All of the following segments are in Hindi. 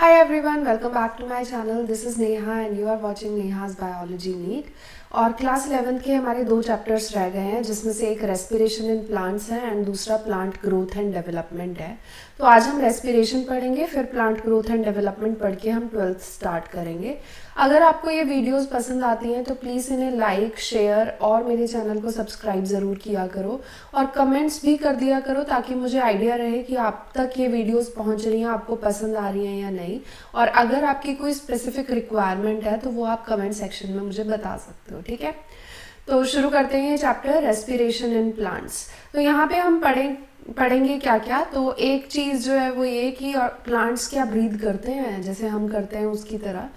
Hi everyone, welcome back to my channel. This is Neha and you are watching Neha's Biology NEET. और क्लास 11 के हमारे दो चैप्टर्स रह गए हैं जिसमें से एक रेस्पिरेशन इन प्लांट्स है एंड दूसरा प्लांट ग्रोथ एंड डेवलपमेंट है। तो आज हम रेस्पिरेशन पढ़ेंगे, फिर प्लांट ग्रोथ एंड डेवलपमेंट पढ़ के हम 12th स्टार्ट करेंगे। अगर आपको ये वीडियोस पसंद आती हैं तो प्लीज़ इन्हें लाइक, शेयर और मेरे चैनल को सब्सक्राइब ज़रूर किया करो और कमेंट्स भी कर दिया करो ताकि मुझे आइडिया रहे कि आप तक ये वीडियोस पहुंच रही हैं, आपको पसंद आ रही हैं या नहीं। और अगर आपकी कोई स्पेसिफिक रिक्वायरमेंट है तो वो आप कमेंट सेक्शन में मुझे बता सकते हो, ठीक है। तो शुरू करते हैं ये चैप्टर रेस्पिरेशन इन प्लांट्स। तो यहाँ पे हम पढ़ेंगे क्या क्या। तो एक चीज़ जो है वो ये कि प्लांट्स क्या ब्रीथ करते हैं जैसे हम करते हैं उसकी तरह।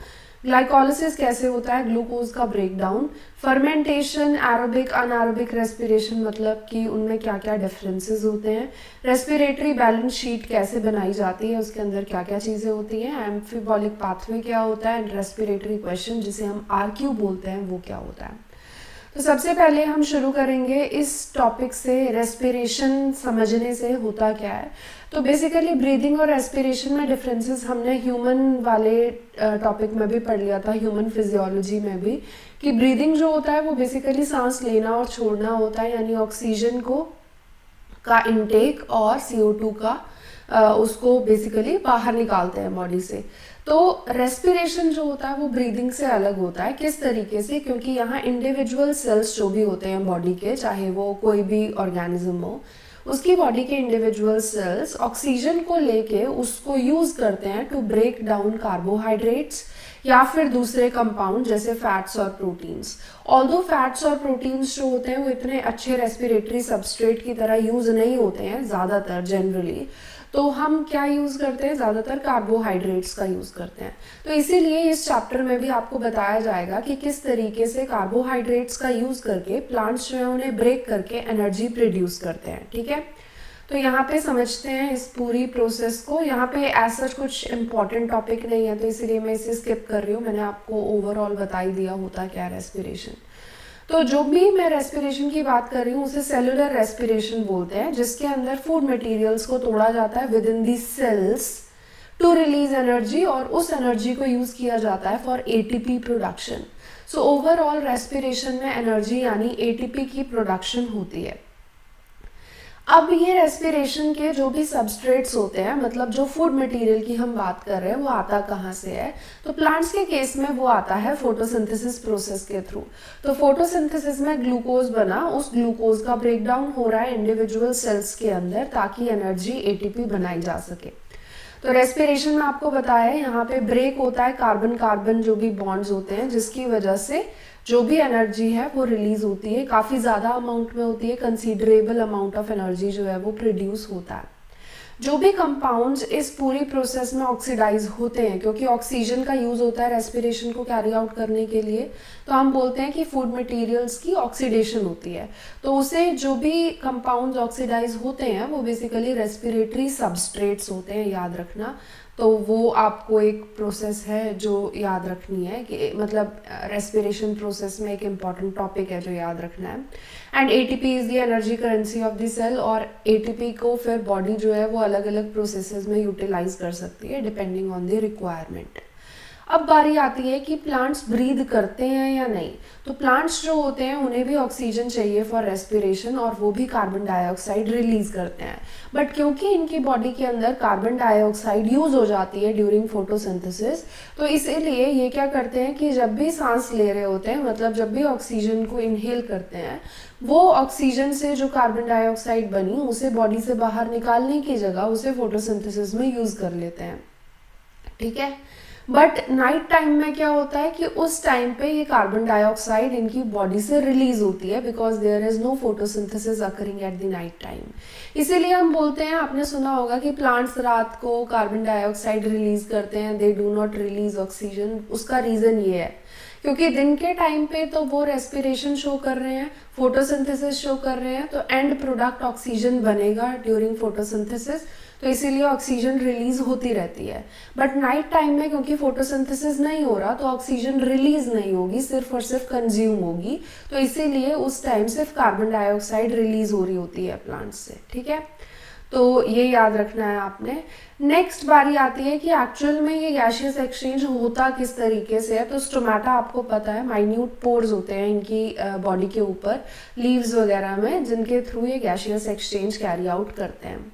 ग्लाइकोलिसिस कैसे होता है, ग्लूकोज का breakdown, fermentation, aerobic anaerobic respiration मतलब कि उनमें क्या क्या डिफरेंसेस होते हैं, रेस्पिरेटरी बैलेंस शीट कैसे बनाई जाती है, उसके अंदर क्या क्या चीज़ें होती हैं, एम्फिबॉलिक पाथवे क्या होता है एंड रेस्पिरेटरी क्वेश्चन जिसे हम आरक्यू बोलते हैं वो क्या होता है। तो सबसे पहले हम शुरू करेंगे इस टॉपिक से, रेस्पिरेशन समझने से होता क्या है। तो बेसिकली ब्रीदिंग और रेस्पिरेशन में डिफरेंसेस हमने ह्यूमन वाले टॉपिक में भी पढ़ लिया था, ह्यूमन फिजियोलॉजी में भी, कि ब्रीदिंग जो होता है वो बेसिकली सांस लेना और छोड़ना होता है, यानी ऑक्सीजन का इनटेक और CO2 का उसको बेसिकली बाहर निकालते हैं बॉडी से। तो रेस्पिरेशन जो होता है वो ब्रीदिंग से अलग होता है। किस तरीके से? क्योंकि यहाँ इंडिविजुअल सेल्स जो भी होते हैं बॉडी के, चाहे वो कोई भी ऑर्गेनिज्म हो, उसकी बॉडी के इंडिविजुअल सेल्स ऑक्सीजन को लेके उसको यूज करते हैं टू ब्रेक डाउन कार्बोहाइड्रेट्स या फिर दूसरे कंपाउंड जैसे फैट्स और प्रोटीन्स। ऑल्दो फैट्स और प्रोटीन्स जो होते हैं वो इतने अच्छे रेस्पिरेटरी सबस्ट्रेट की तरह यूज नहीं होते हैं ज़्यादातर जनरली, तो हम क्या यूज़ करते हैं, ज़्यादातर कार्बोहाइड्रेट्स का यूज़ करते हैं। तो इसीलिए इस चैप्टर में भी आपको बताया जाएगा कि किस तरीके से कार्बोहाइड्रेट्स का यूज़ करके प्लांट्स जो है उन्हें ब्रेक करके एनर्जी प्रोड्यूस करते हैं, ठीक है। तो यहाँ पे समझते हैं इस पूरी प्रोसेस को। यहाँ पे ऐसा कुछ इम्पॉर्टेंट टॉपिक नहीं है तो इसीलिए मैं इसे स्किप कर रही हूँ। मैंने आपको ओवरऑल बता ही दिया होता क्या रेस्पिरेशन। तो जो भी मैं रेस्पिरेशन की बात कर रही हूँ उसे सेलुलर रेस्पिरेशन बोलते हैं, जिसके अंदर फूड मटेरियल्स को तोड़ा जाता है within the cells to release energy और उस एनर्जी को यूज किया जाता है for ATP production. So overall respiration में एनर्जी यानी ATP की प्रोडक्शन होती है। अब ये रेस्पिरेशन के जो भी सबस्ट्रेट्स होते हैं, मतलब जो फूड मटेरियल की हम बात कर रहे हैं, वो आता कहाँ से है? तो प्लांट्स के केस में वो आता है फोटोसिंथेसिस प्रोसेस के थ्रू। तो फोटोसिंथेसिस में ग्लूकोज बना, उस ग्लूकोज का ब्रेकडाउन हो रहा है इंडिविजुअल सेल्स के अंदर ताकि एनर्जी ATP बनाई जा सके। तो रेस्पिरेशन में आपको बताया है यहाँ पे ब्रेक होता है कार्बन कार्बन जो भी बॉन्ड्स होते हैं, जिसकी वजह से जो भी एनर्जी है वो रिलीज होती है, काफ़ी ज़्यादा अमाउंट में होती है, कंसीडरेबल अमाउंट ऑफ एनर्जी जो है वो प्रोड्यूस होता है। जो भी कंपाउंड्स इस पूरी प्रोसेस में ऑक्सीडाइज होते हैं, क्योंकि ऑक्सीजन का यूज़ होता है रेस्पिरेशन को कैरी आउट करने के लिए, तो हम बोलते हैं कि फूड मटेरियल्स की ऑक्सीडेशन होती है। तो उसे जो भी कंपाउंड्स ऑक्सीडाइज होते हैं वो बेसिकली रेस्पिरेटरी सबस्ट्रेट्स होते हैं, याद रखना। तो वो आपको एक प्रोसेस है जो याद रखनी है, कि मतलब रेस्पिरेशन प्रोसेस में एक इम्पॉर्टेंट टॉपिक है जो याद रखना है। And ATP is the energy currency of the cell, और ATP को फिर बॉडी जो है वो अलग अलग प्रोसेसेस में यूटिलाइज कर सकती है डिपेंडिंग ऑन द रिक्वायरमेंट। अब बारी आती है कि प्लांट्स ब्रीद करते हैं या नहीं। तो प्लांट्स जो होते हैं उन्हें भी ऑक्सीजन चाहिए फॉर रेस्पिरेशन और वो भी कार्बन डाइऑक्साइड रिलीज करते हैं, बट क्योंकि इनकी बॉडी के अंदर कार्बन डाइऑक्साइड यूज हो जाती है ड्यूरिंग फोटोसिंथेसिस, तो इसीलिए ये क्या करते हैं कि जब भी सांस ले रहे होते हैं, मतलब जब भी ऑक्सीजन को इनहेल करते हैं, वो ऑक्सीजन से जो कार्बन डाइऑक्साइड बनी उसे बॉडी से बाहर निकालने की जगह उसे फोटोसिंथेसिस में यूज कर लेते हैं, ठीक है। बट नाइट टाइम में क्या होता है कि उस टाइम पे ये कार्बन डाइऑक्साइड इनकी बॉडी से रिलीज होती है because there is no photosynthesis occurring at the night time. इसीलिए हम बोलते हैं, आपने सुना होगा कि प्लांट्स रात को कार्बन डाइऑक्साइड रिलीज करते हैं, they do not release oxygen. उसका रीजन ये है क्योंकि दिन के टाइम पे तो वो रेस्पिरेशन शो कर रहे हैं, फोटोसिंथेसिस शो कर रहे हैं, तो एंड प्रोडक्ट ऑक्सीजन बनेगा ड्यूरिंग फोटोसिंथेसिस, तो इसीलिए ऑक्सीजन रिलीज होती रहती है। बट नाइट टाइम में क्योंकि फोटोसिंथेसिस नहीं हो रहा तो ऑक्सीजन रिलीज नहीं होगी, सिर्फ और सिर्फ कंज्यूम होगी, तो इसीलिए उस टाइम सिर्फ कार्बन डाइऑक्साइड रिलीज हो रही होती है प्लांट से, ठीक है। तो ये याद रखना है आपने। नेक्स्ट बारी आती है कि एक्चुअल में ये गैशियस एक्सचेंज होता किस तरीके से है। तो स्टोमेटा आपको पता है माइन्यूट पोर्स होते हैं इनकी बॉडी के ऊपर, लीव्स वगैरह में, जिनके थ्रू ये गैशियस एक्सचेंज कैरी आउट करते हैं।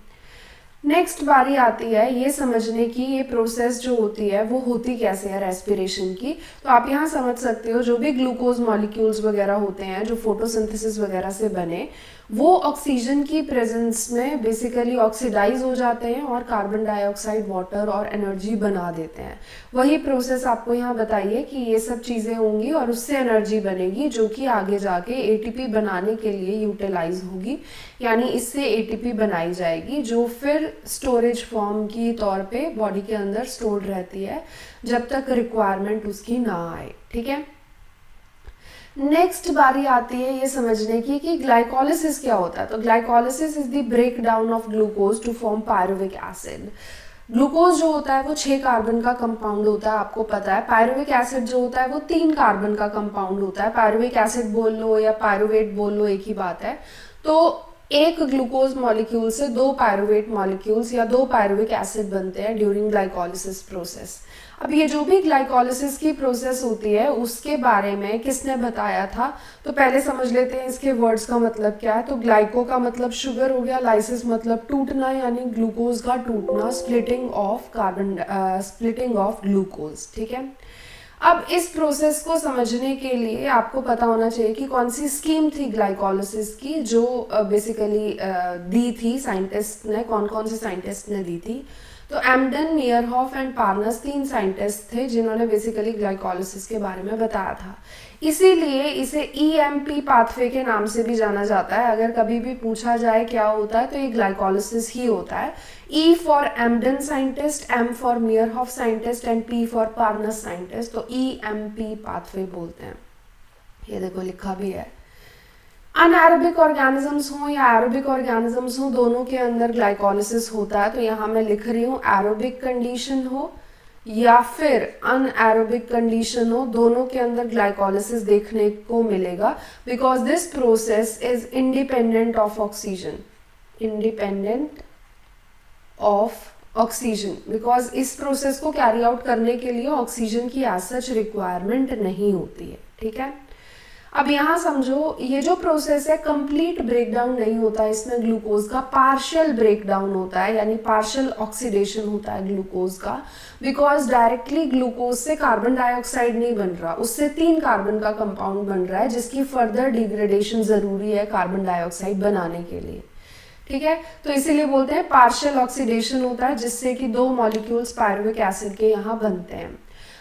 नेक्स्ट बारी आती है ये समझने की ये प्रोसेस जो होती है वो होती कैसे है रेस्पिरेशन की। तो आप यहाँ समझ सकते हो जो भी ग्लूकोज मॉलिक्यूल्स वगैरह होते हैं जो फोटोसिंथेसिस वगैरह से बने, वो ऑक्सीजन की प्रेजेंस में बेसिकली ऑक्सीडाइज हो जाते हैं और कार्बन डाइऑक्साइड, वाटर और एनर्जी बना देते हैं। वही प्रोसेस आपको यहाँ बताइए कि ये सब चीज़ें होंगी और उससे एनर्जी बनेगी जो कि आगे जाके एटीपी बनाने के लिए यूटिलाइज होगी, यानी इससे एटीपी बनाई जाएगी जो फिर स्टोरेज फॉर्म की तौर पे बॉडी के अंदर स्टोर्ड रहती है जब तक रिक्वायरमेंट उसकी ना आए। ठीक है, नेक्स्ट बारी आती है ये समझने की कि ग्लाइकोलिसिस क्या होता है। तो glycolysis is the break down of glucose to form pyruvic acid. Glucose जो होता है वो 6 कार्बन का कंपाउंड होता है, आपको पता है। पायरुविक एसिड जो होता है वो 3 कार्बन का कंपाउंड होता है। पायरुविक एसिड बोल लो या पायरुवेट बोल लो, एक ही बात है। तो एक ग्लूकोज मॉलिक्यूल से 2 पायरुवेट मॉलिक्यूल्स या 2 पायरुविक एसिड बनते हैं ड्यूरिंग ग्लाइकोलिसिस प्रोसेस। अब ये जो भी ग्लाइकोलिसिस की प्रोसेस होती है उसके बारे में किसने बताया था, तो पहले समझ लेते हैं इसके वर्ड्स का मतलब क्या है। तो ग्लाइको का मतलब शुगर हो गया, लाइसिस मतलब टूटना यानी ग्लूकोज का टूटना, स्प्लिटिंग ऑफ ग्लूकोज। ठीक है, अब इस प्रोसेस को समझने के लिए आपको पता होना चाहिए कि कौन सी स्कीम थी ग्लाइकोलिसिस की जो बेसिकली दी थी साइंटिस्ट ने, कौन कौन से साइंटिस्ट ने दी थी। तो एम्डन, नियरहॉफ एंड पार्नस 3 साइंटिस्ट थे जिन्होंने बेसिकली ग्लाइकोलिसिस के बारे में बताया था। इसीलिए इसे EMP पाथवे के नाम से भी जाना जाता है। अगर कभी भी पूछा जाए क्या होता है तो ये ग्लाइकोलिसिस ही होता है। E for Embden scientist, M for Meyerhof scientist and P for Parnas scientist. तो EMP पाथवे बोलते हैं। ये देखो लिखा भी है। अनएरोबिक ऑर्गेनिजम्स हो या एरोबिक ऑर्गेनिजम्स हो, दोनों के अंदर ग्लाइकोलिसिस होता है। तो यहाँ मैं लिख रही हूँ एरोबिक कंडीशन हो या फिर अनएरोबिक कंडीशन हो, दोनों के अंदर ग्लाइकोलिसिस देखने को मिलेगा because this process is independent of oxygen, independent of oxygen, because इस प्रोसेस को कैरी आउट करने के लिए ऑक्सीजन की एज सच रिक्वायरमेंट नहीं होती है। ठीक है, अब यहाँ समझो ये जो प्रोसेस है कंप्लीट ब्रेकडाउन नहीं होता है इसमें ग्लूकोज का, पार्शियल ब्रेकडाउन होता है, यानी पार्शियल ऑक्सीडेशन होता है ग्लूकोज का। बिकॉज डायरेक्टली ग्लूकोज से कार्बन डाइऑक्साइड नहीं बन रहा, उससे 3 कार्बन का कंपाउंड बन रहा है जिसकी फर्दर डिग्रेडेशन जरूरी है कार्बन डाइऑक्साइड बनाने के लिए। ठीक है, तो इसीलिए बोलते हैं पार्शियल ऑक्सीडेशन होता है जिससे कि 2 मॉलिक्यूल्स पायरुविक एसिड के यहाँ बनते हैं।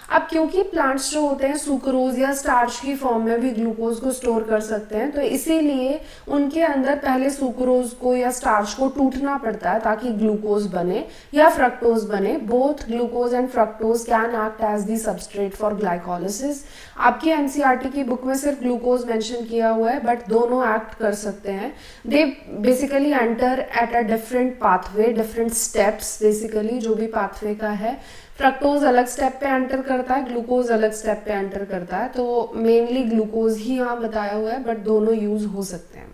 अब क्योंकि प्लांट्स जो होते हैं सुक्रोज या स्टार्च की फॉर्म में भी ग्लूकोज को स्टोर कर सकते हैं, तो इसीलिए उनके अंदर पहले सुक्रोज को या स्टार्च को टूटना पड़ता है ताकि ग्लूकोज बने या फ्रक्टोज बने। Both glucose and fructose can act as the substrate for glycolysis. आपकी एनसीईआरटी की बुक में सिर्फ ग्लूकोज मेंशन किया हुआ है बट दोनों एक्ट कर सकते हैं। They basically enter at a different pathway, different steps, basically जो भी पाथवे का है। फ्रक्टोज अलग स्टेप पे एंटर करता है, ग्लूकोज अलग स्टेप पे एंटर करता है। तो मेनली ग्लूकोज ही यहाँ बताया हुआ है बट दोनों यूज हो सकते हैं।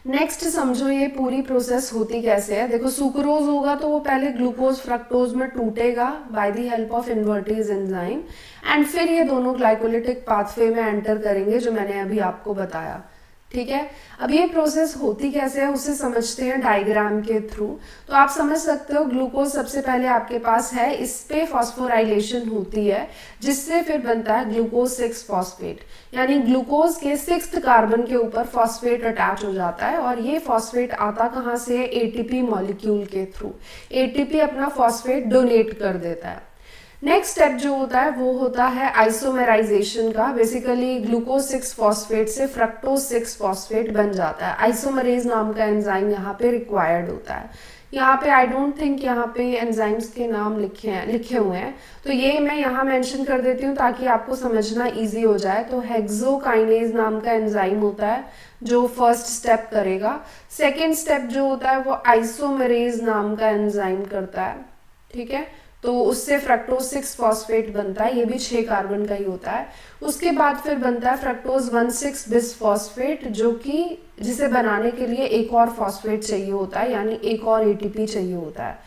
नेक्स्ट समझो ये पूरी प्रोसेस होती कैसे है। देखो सुक्रोज होगा तो वो पहले ग्लूकोज फ्रक्टोज में टूटेगा by the help of invertase enzyme and फिर ये दोनों ग्लाइकोलिटिक पाथवे में एंटर करेंगे जो मैंने अभी आपको बताया। ठीक है, अब ये प्रोसेस होती कैसे है उसे समझते हैं डायग्राम के थ्रू। तो आप समझ सकते हो ग्लूकोज सबसे पहले आपके पास है, इस पे फॉस्फोराइलेशन होती है जिससे फिर बनता है ग्लूकोज 6 फॉस्फेट, यानी ग्लूकोज के 6th कार्बन के ऊपर फॉस्फेट अटैच हो जाता है। और ये फॉस्फेट आता कहाँ से, एटीपी मॉलिक्यूल के थ्रू। एटीपी अपना फॉस्फेट डोनेट कर देता है। नेक्स्ट स्टेप जो होता है वो होता है आइसोमेराइजेशन का। बेसिकली ग्लूकोज 6 फॉस्फेट से फ्रक्टोज 6 फॉस्फेट बन जाता है। आइसोमरेज नाम का एंजाइम यहाँ पे रिक्वायर्ड होता है। यहाँ पे आई डोंट थिंक यहाँ पे एंजाइम्स के नाम लिखे हुए हैं, तो ये मैं यहाँ मेंशन कर देती हूँ ताकि आपको समझना इजी हो जाए। तो हेक्सोकाइनेज नाम का एंजाइम होता है जो फर्स्ट स्टेप करेगा। सेकेंड स्टेप जो होता है वो आइसोमरेज नाम का एंजाइम करता है। ठीक है, तो उससे फ्रक्टोज 6 फॉस्फेट बनता है, ये भी 6 कार्बन का ही होता है। उसके बाद फिर बनता है फ्रक्टोज 1,6 बिस फॉस्फेट, जो कि जिसे बनाने के लिए एक और फॉस्फेट चाहिए होता है, यानी एक और एटीपी चाहिए होता है।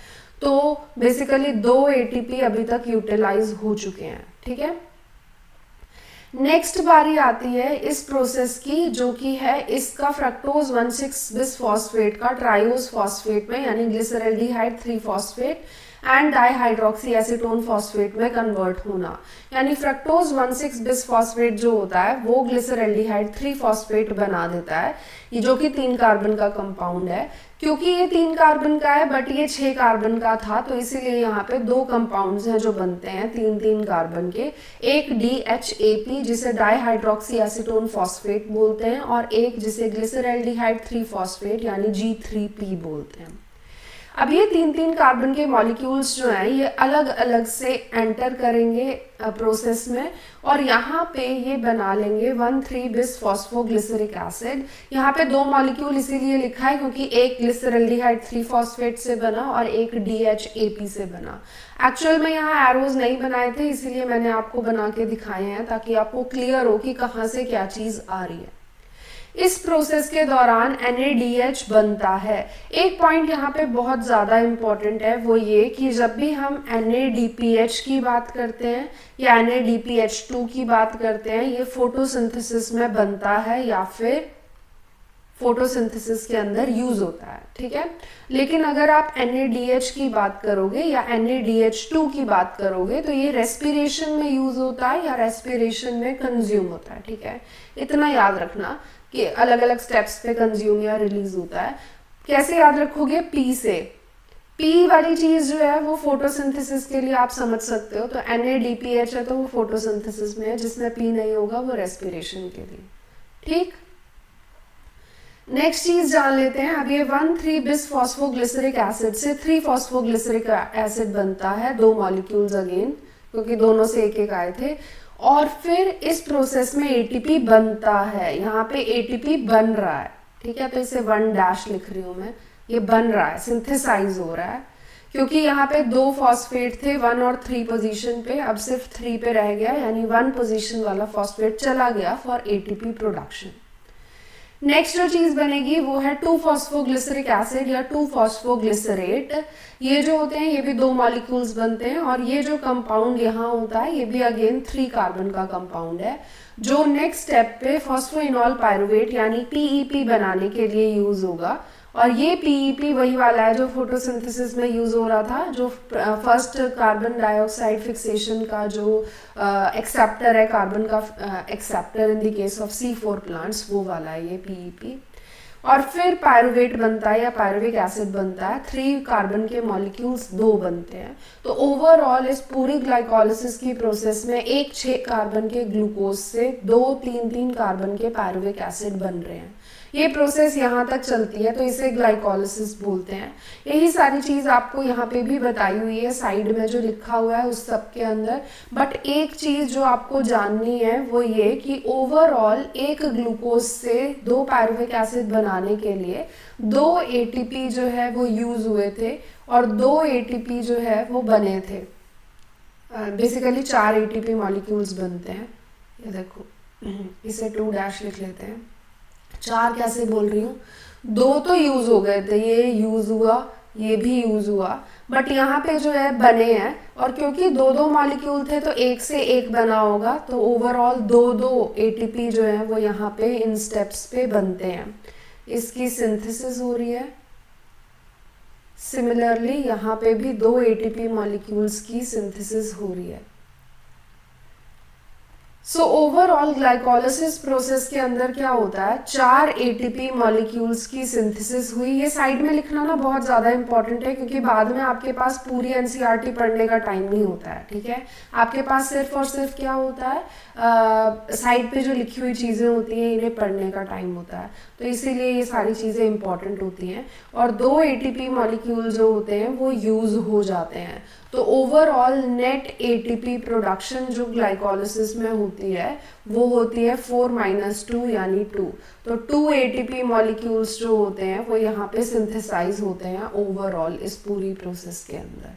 तो बेसिकली 2 एटीपी अभी तक यूटिलाइज हो चुके हैं, ठीक है। नेक्स्ट बारी आती है इस प्रोसेस की, जो कि है इसका फ्रक्टोज 1,6 बिस फॉस्फेट का ट्राइओस फॉस्फेट में यानी glyceraldehyde 3 phosphate and dihydroxy acetone phosphate में कन्वर्ट होना। यानी फ्रक्टोज 1,6 बिस फॉस्फेट जो होता है वो ग्लिसरल्डिहाइड 3 फॉस्फेट बना देता है, ये जो कि 3 कार्बन का कंपाउंड है। क्योंकि ये 3 कार्बन का है बट ये 6 कार्बन का था, तो इसीलिए यहाँ पे 2 कंपाउंड्स हैं जो बनते हैं 3-3 कार्बन के। एक DHAP जिसे डाईहाइड्रोक्सी एसीटोन फॉस्फेट बोलते हैं, और एक जिसे ग्लिसरल्डिहाइड 3 फॉस्फेट यानी G3P बोलते हैं। अब ये 3-3 कार्बन के मॉलिक्यूल्स जो हैं ये अलग अलग से एंटर करेंगे प्रोसेस में, और यहाँ पे ये बना लेंगे 1,3 बिस फॉस्फोग्लिसरिक एसिड। यहाँ पे 2 मॉलिक्यूल इसीलिए लिखा है क्योंकि एक ग्लिसरल्डिहाइड 3 फॉस्फेट से बना और एक DHAP से बना। एक्चुअल में यहाँ एरोज नहीं बनाए थे, इसीलिए मैंने आपको बना के दिखाए हैं ताकि आपको क्लियर हो कि कहाँ से क्या चीज़ आ रही है। इस प्रोसेस के दौरान NADH बनता है। एक पॉइंट यहाँ पे बहुत ज़्यादा इम्पॉर्टेंट है, वो ये कि जब भी हम NADPH की बात करते हैं या NADPH2 की बात करते हैं, ये फोटोसिंथेसिस में बनता है या फिर फोटोसिंथेसिस के अंदर यूज होता है, ठीक है। लेकिन अगर आप NADH की बात करोगे या NADH2 की बात करोगे तो ये रेस्पिरेशन में यूज होता है या रेस्पिरेशन में कंज्यूम होता है, ठीक है। इतना याद रखना कि अलग अलग स्टेप्स पे कंज्यूम या रिलीज होता है। कैसे याद रखोगे? P से। P वाली चीज जो है वो फोटोसिंथेसिस के लिए आप समझ सकते हो, तो NADPH है तो वो फोटोसिंथेसिस में है, जिसमें P नहीं होगा वो रेस्पिरेशन के लिए, ठीक। नेक्स्ट चीज जान लेते हैं। अब ये 1,3 बिस फॉस्फोग्लिसरिक एसिड से 3 फॉस्फोग्लिसरिक एसिड बनता है, 2 मॉलिक्यूल्स अगेन, क्योंकि दोनों से एक एक आए थे। और फिर इस प्रोसेस में ATP बनता है, यहाँ पे ATP बन रहा है, ठीक है। तो इसे 1 लिख रही हूँ मैं, ये बन रहा है, सिंथेसाइज हो रहा है, क्योंकि यहाँ पे 2 फॉस्फेट थे 1 और 3 पोजीशन पे, अब सिर्फ 3 पे रह गया, यानी 1 पोजीशन वाला फॉस्फेट चला गया फॉर ATP प्रोडक्शन। नेक्स्ट जो चीज बनेगी वो है 2 फॉस्फोग्लिसरिक एसिड या 2 फॉस्फोग्लिसरेट। ये जो होते हैं ये भी 2 मॉलिक्यूल्स बनते हैं, और ये जो कंपाउंड यहाँ होता है ये भी अगेन 3 कार्बन का कंपाउंड है, जो नेक्स्ट स्टेप पे फॉस्फोइनॉल पायरुवेट यानी PEP बनाने के लिए यूज होगा। और ये PEP वही वाला है जो फोटोसिंथेसिस में यूज हो रहा था, जो फर्स्ट कार्बन डाइऑक्साइड फिक्सेशन का जो एक्सेप्टर है, कार्बन का acceptor in the case of C4 plants, वो वाला है ये PEP। और फिर पायरुवेट बनता है या पायरुविक एसिड बनता है, 3 कार्बन के मॉलिक्यूल्स 2 बनते हैं। तो ओवरऑल इस पूरी ग्लाइकोलिसिस की प्रोसेस में एक 6 कार्बन के ग्लूकोज से 2-3 कार्बन के पायरुविक एसिड बन रहे हैं। ये प्रोसेस यहाँ तक चलती है, तो इसे ग्लाइकोलिसिस बोलते हैं। यही सारी चीज आपको यहाँ पे भी बताई हुई है साइड में जो लिखा हुआ है उस सब के अंदर। बट एक चीज जो आपको जाननी है वो ये कि ओवरऑल एक ग्लूकोज से 2 पायरुविक एसिड बनाने के लिए 2 ATP जो है वो यूज हुए थे, और 2 ATP जो है वो बने थे। बेसिकली 4 ATP मॉलिक्यूल्स बनते हैं। ये देखो, इसे 2 लिख लेते हैं। 4 कैसे बोल रही हूँ? 2 तो यूज हो गए थे, ये यूज हुआ, ये भी यूज हुआ, बट यहाँ पे जो है बने हैं, और क्योंकि 2 मॉलिक्यूल थे तो एक से एक बना होगा, तो ओवरऑल 2 ATP जो है वो यहाँ पे इन स्टेप्स पे बनते हैं। इसकी सिंथेसिस हो रही है। सिमिलरली यहाँ पे भी 2 ATP मॉलिक्यूल्स की सिंथेसिस हो रही है। सो ओवरऑल ग्लाइकोलिसिस प्रोसेस के अंदर क्या होता है, 4 ATP मॉलिक्यूल्स की सिंथेसिस हुई। ये साइड में लिखना ना बहुत ज़्यादा इंपॉर्टेंट है, क्योंकि बाद में आपके पास पूरी NCERT पढ़ने का टाइम नहीं होता है, ठीक है। आपके पास सिर्फ और सिर्फ क्या होता है, साइड पे जो लिखी हुई चीज़ें होती हैं इन्हें पढ़ने का टाइम होता है, तो इसीलिए ये सारी चीज़ें इंपॉर्टेंट होती हैं। और 2 ATP मॉलिक्यूल जो होते हैं वो यूज़ हो जाते हैं। तो ओवरऑल नेट ATP प्रोडक्शन जो ग्लाइकोलिसिस में होती है वो होती है 4-2 यानी 2। तो 2 ATP मॉलिक्यूल्स जो होते हैं वो यहाँ पे सिंथेसाइज होते हैं ओवरऑल इस पूरी प्रोसेस के अंदर,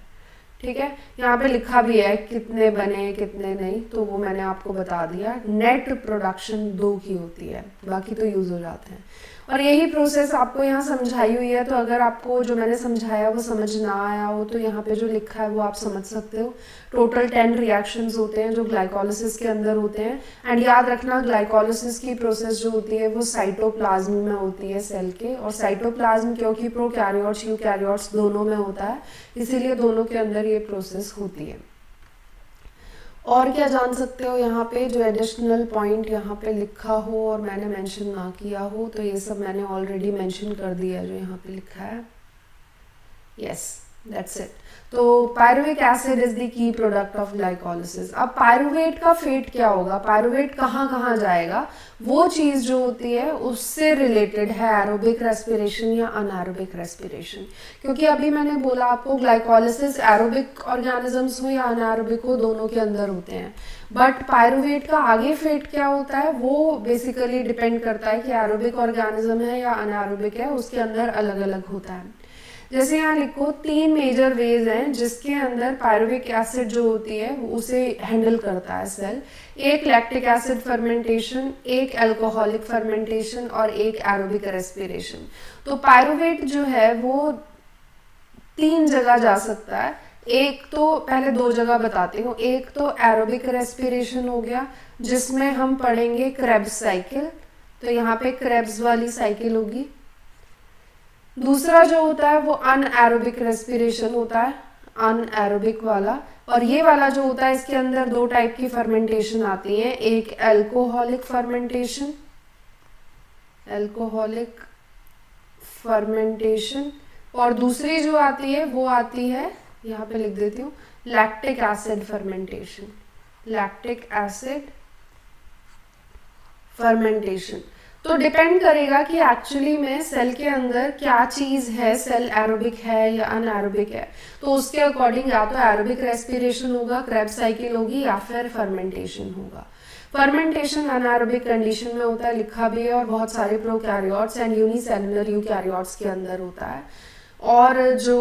ठीक है, यहाँ पे लिखा भी है कितने बने कितने नहीं, तो वो मैंने आपको बता दिया। नेट प्रोडक्शन 2 की होती है, बाकी तो यूज़ हो जाते हैं। और यही प्रोसेस आपको यहाँ समझाई हुई है, तो अगर आपको जो मैंने समझाया वो समझ ना आया हो तो यहाँ पे जो लिखा है वो आप समझ सकते हो। टोटल 10 रिएक्शंस होते हैं जो ग्लाइकोलिसिस के अंदर होते हैं। एंड याद रखना, ग्लाइकोलिसिस की प्रोसेस जो होती है वो साइटोप्लाज्म में होती है सेल के, और साइटोप्लाज्म क्योंकि प्रोकैरियोट्स यूकैरियोट्स दोनों में होता है, इसीलिए दोनों के अंदर ये प्रोसेस होती है। और क्या जान सकते हो यहाँ पे, जो एडिशनल पॉइंट यहाँ पे लिखा हो और मैंने मेंशन ना किया हो, तो ये सब मैंने ऑलरेडी मेंशन कर दिया है जो यहाँ पे लिखा है। Yes, that's it. तो pyruvic acid is the key product of glycolysis. अब पायरुवेट का फेट क्या होगा, पायरुवेट कहाँ कहाँ जाएगा, वो चीज़ जो होती है उससे रिलेटेड है एरोबिक रेस्पिरेशन या अनएरोबिक रेस्पिरेशन। क्योंकि अभी मैंने बोला आपको ग्लाइकोलिसिस एरोबिक ऑर्गेनिजम्स हो या अनएरोबिक हो, दोनों के अंदर होते हैं। बट पायरुवेट का आगे फेट क्या होता है वो बेसिकली डिपेंड करता है कि एरोबिक ऑर्गेनिज्म है या अनएरोबिक है, उसके अंदर अलग अलग होता है। जैसे यहाँ लिखो 3 मेजर वेज हैं जिसके अंदर पायरुविक एसिड जो होती है उसे हैंडल करता है सेल। एक लैक्टिक एसिड फर्मेंटेशन, एक अल्कोहलिक फर्मेंटेशन और एक एरोबिक रेस्पिरेशन। तो पायरुवेट जो है वो 3 जगह जा सकता है। एक तो पहले 2 जगह बताती हूँ। एक तो एरोबिक रेस्पिरेशन हो गया जिसमें हम पढ़ेंगे क्रेब्स साइकिल, तो यहाँ पे क्रेब्स वाली साइकिल होगी। दूसरा जो होता है वो अनएरोबिक रेस्पिरेशन होता है, अनएरोबिक वाला। और ये वाला जो होता है इसके अंदर 2 टाइप की फर्मेंटेशन आती है, एक अल्कोहलिक फर्मेंटेशन, अल्कोहलिक फर्मेंटेशन, और दूसरी जो आती है वो आती है, यहाँ पे लिख देती हूँ, lactic acid fermentation, lactic acid fermentation. तो डिपेंड करेगा कि एक्चुअली में सेल के अंदर क्या चीज़ है, सेल एरोबिक है या अनएरोबिक है, तो उसके अकॉर्डिंग या तो एरोबिक रेस्पिरेशन होगा, क्रेब्स साइकिल होगी, या फिर फर्मेंटेशन होगा। फर्मेंटेशन अनएरोबिक कंडीशन में होता है, लिखा भी है, और बहुत सारे प्रोकैरियोट्स एंड यूनिसेलुलर यूकैरियोट्स के अंदर होता है। और जो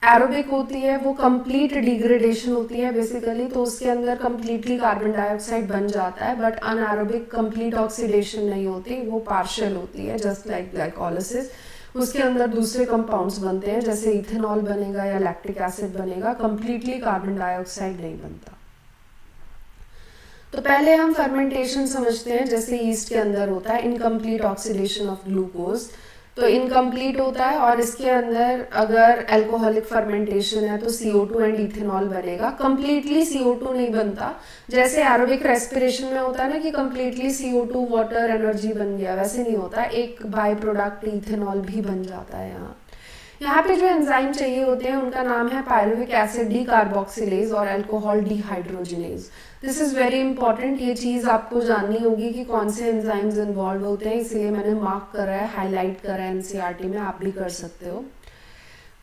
एरोबिक होती है वो कंप्लीट डिग्रेडेशन होती है बेसिकली, तो उसके अंदर कंप्लीटली कार्बन डाइऑक्साइड बन जाता है। बट अनएरोबिक कंप्लीट ऑक्सीडेशन नहीं होती, वो पार्शियल होती है, जस्ट लाइक ग्लाइकोलिसिस। उसके अंदर दूसरे कंपाउंड्स बनते हैं, जैसे इथेनॉल बनेगा या लैक्टिक एसिड बनेगा, कंप्लीटली कार्बन डाइऑक्साइड नहीं बनता। तो पहले हम फर्मेंटेशन समझते हैं। जैसे ईस्ट के अंदर होता है इनकम्प्लीट ऑक्सीडेशन ऑफ ग्लूकोज, तो इनकम्प्लीट होता है, और इसके अंदर अगर अल्कोहलिक फर्मेंटेशन है तो CO2 एंड इथेनॉल बनेगा। कंप्लीटली CO2 नहीं बनता, जैसे एरोबिक रेस्पिरेशन में होता है ना कि कंप्लीटली CO2 वाटर एनर्जी बन गया, वैसे नहीं होता, एक बाय प्रोडक्ट इथेनॉल भी बन जाता है। यहाँ पे जो एंजाइम चाहिए होते हैं उनका नाम है पायरुविक एसिड डीकार्बोक्सिलेज और alcohol dehydrogenase. This is very important, ये चीज़ आपको जाननी होगी कि कौन से एंजाइम्स इन्वॉल्व होते हैं, इसलिए मैंने मार्क करा है, हाईलाइट करा है एनसीईआरटी में, आप भी कर सकते हो।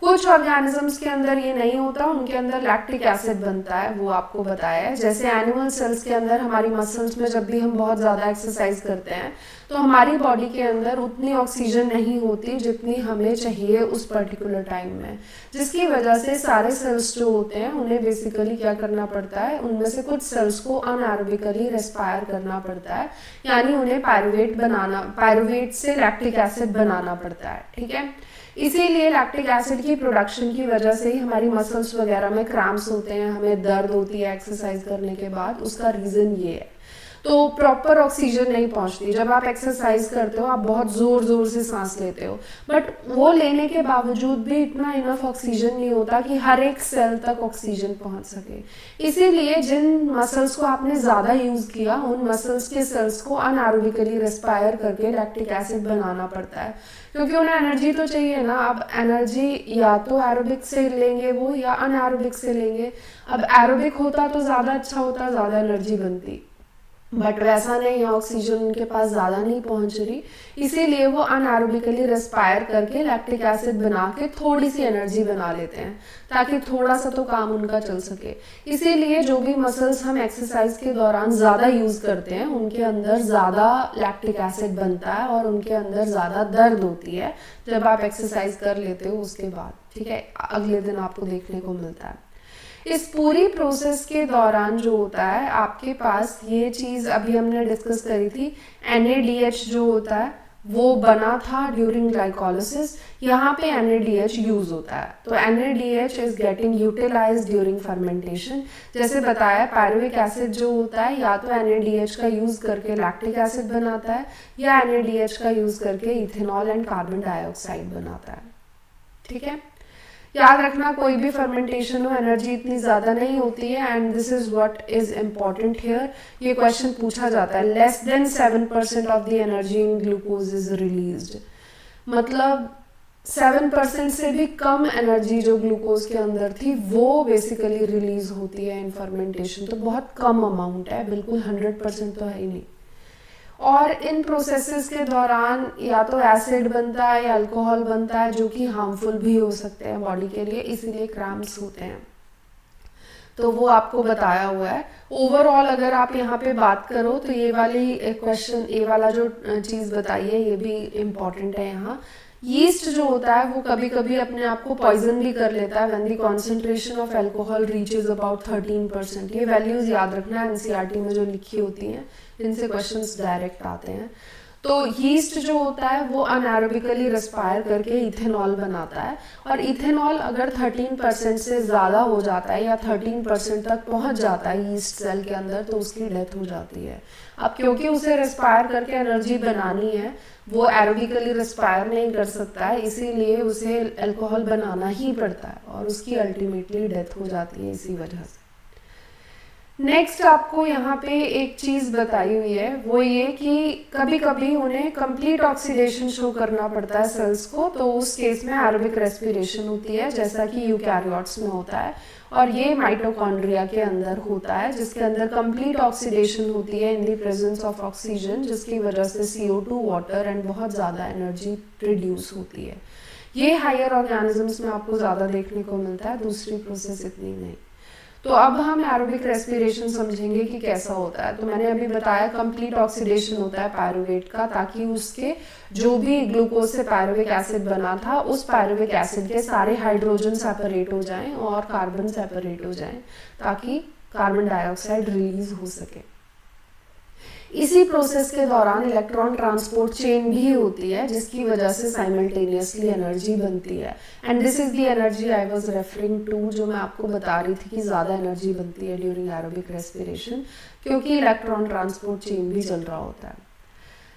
कुछ ऑर्गेनिजम्स के अंदर ये नहीं होता, उनके अंदर लैक्टिक एसिड बनता है, वो आपको बताया है। जैसे एनिमल सेल्स के अंदर हमारी मसल्स में जब भी हम बहुत ज़्यादा एक्सरसाइज करते हैं तो हमारी बॉडी के अंदर उतनी ऑक्सीजन नहीं होती जितनी हमें चाहिए उस पर्टिकुलर टाइम में, जिसकी वजह से सारे सेल्स जो होते हैं उन्हें बेसिकली क्या करना पड़ता है, उनमें से कुछ सेल्स को अनएरोबिकली रेस्पायर करना पड़ता है, यानी उन्हें पायरुवेट से लैक्टिक एसिड बनाना पड़ता है। ठीक है, इसीलिए लैक्टिक एसिड की प्रोडक्शन की वजह से ही हमारी मसल्स वगैरह में क्रैम्प्स होते हैं, हमें दर्द होती है एक्सरसाइज करने के बाद, उसका रीज़न ये है। तो प्रॉपर ऑक्सीजन नहीं पहुंचती। जब आप एक्सरसाइज करते हो आप बहुत ज़ोर ज़ोर से सांस लेते हो, बट वो लेने के बावजूद भी इतना इनफ ऑक्सीजन नहीं होता कि हर एक सेल तक ऑक्सीजन पहुंच सके। इसीलिए जिन मसल्स को आपने ज़्यादा यूज़ किया उन मसल्स के सेल्स को अनएरोबिकली रेस्पायर करके लैक्टिक एसिड बनाना पड़ता है, क्योंकि उन्हें एनर्जी तो चाहिए ना। अब एनर्जी या तो एरोबिक से लेंगे वो या अनएरोबिक से लेंगे। अब एरोबिक होता तो ज़्यादा अच्छा होता, ज़्यादा एनर्जी बनती, बट वैसा नहीं है, ऑक्सीजन उनके पास ज़्यादा नहीं पहुंच रही, इसीलिए वो अनएरोबिकली रेस्पायर करके लैक्टिक एसिड बना के थोड़ी सी एनर्जी बना लेते हैं ताकि थोड़ा सा तो काम उनका चल सके। इसीलिए जो भी मसल्स हम एक्सरसाइज के दौरान ज़्यादा यूज़ करते हैं उनके अंदर ज़्यादा लैक्टिक एसिड बनता है और उनके अंदर ज़्यादा दर्द होती है जब आप एक्सरसाइज कर लेते हो उसके बाद। ठीक है, अगले दिन आपको देखने को मिलता है। इस पूरी प्रोसेस के दौरान जो होता है आपके पास ये चीज़ अभी हमने डिस्कस करी थी, NADH जो होता है वो बना था ड्यूरिंग ग्लाइकोलिसिस, यहाँ पे NADH यूज होता है। तो NADH is getting utilised during fermentation. जैसे बताया पायरुविक एसिड जो होता है या तो NADH का यूज करके लैक्टिक एसिड बनाता है या NADH का यूज करके इथेनॉल एंड कार्बन डाइऑक्साइड बनाता है। ठीक है, याद रखना कोई भी फर्मेंटेशन हो एनर्जी इतनी ज़्यादा नहीं होती है, and this is what is important here. ये क्वेश्चन पूछा जाता है, less than 7% of the energy in glucose is released, मतलब 7% से भी कम एनर्जी जो ग्लूकोज के अंदर थी वो बेसिकली रिलीज होती है इन फर्मेंटेशन। तो बहुत कम अमाउंट है, बिल्कुल 100% तो है ही नहीं। और इन प्रोसेसेस के दौरान या तो एसिड बनता है या अल्कोहल बनता है जो कि हार्मफुल भी हो सकते हैं बॉडी के लिए, इसीलिए क्रैम्प्स होते हैं। तो वो आपको बताया हुआ है। ओवरऑल अगर आप यहाँ पे बात करो तो ये वाली क्वेश्चन, ये वाला जो चीज़ बताई है ये भी इम्पॉर्टेंट है यहाँ। यीस्ट जो होता है वो कभी कभी अपने आप को पॉइजन भी कर लेता है when the concentration of alcohol reaches about 13%। ये वैल्यूज याद रखना है, एनसीईआरटी में जो लिखी होती हैं इनसे क्वेश्चंस डायरेक्ट आते हैं। तो यीस्ट जो होता है वो अनएरोबिकली रेस्पायर करके इथेनॉल बनाता है, और इथेनॉल अगर 13% से ज़्यादा हो जाता है या 13% तक पहुंच जाता है यीस्ट सेल के अंदर तो उसकी डेथ हो जाती है। अब क्योंकि उसे रेस्पायर करके एनर्जी बनानी है, वो एरोबिकली रेस्पायर नहीं कर सकता है, इसीलिए उसे अल्कोहल बनाना ही पड़ता है और उसकी अल्टीमेटली डेथ हो जाती है इसी वजह से। नेक्स्ट आपको यहाँ पे एक चीज़ बताई हुई है, वो ये कि कभी कभी उन्हें कंप्लीट ऑक्सीडेशन शो करना पड़ता है सेल्स को, तो उस केस में एरोबिक रेस्पिरेशन होती है जैसा कि यूकैरियोट्स में होता है, और ये माइटोकॉन्ड्रिया के अंदर होता है जिसके अंदर कंप्लीट ऑक्सीडेशन होती है in the presence of oxygen, जिसकी वजह से CO2, वाटर एंड बहुत ज़्यादा एनर्जी प्रोड्यूस होती है। ये हायर ऑर्गेनिजम्स में आपको ज़्यादा देखने को मिलता है, दूसरी प्रोसेस इतनी नहीं। तो अब हम एरोबिक रेस्पिरेशन समझेंगे कि कैसा होता है। तो मैंने अभी बताया कंप्लीट ऑक्सीडेशन होता है पायरुवेट का, ताकि उसके जो भी ग्लूकोज से पायरुविक एसिड बना था उस पायरुविक एसिड के सारे हाइड्रोजन सेपरेट हो जाएं और कार्बन सेपरेट हो जाएं, ताकि कार्बन डाइऑक्साइड रिलीज हो सके। इसी प्रोसेस के दौरान इलेक्ट्रॉन ट्रांसपोर्ट चेन भी होती है जिसकी वजह से साइमल्टेनियसली एनर्जी बनती है, and this is the energy I was referring to, जो मैं आपको बता रही थी कि ज़्यादा एनर्जी बनती है ड्यूरिंग एरोबिक रेस्पिरेशन क्योंकि इलेक्ट्रॉन ट्रांसपोर्ट चेन भी चल रहा होता है।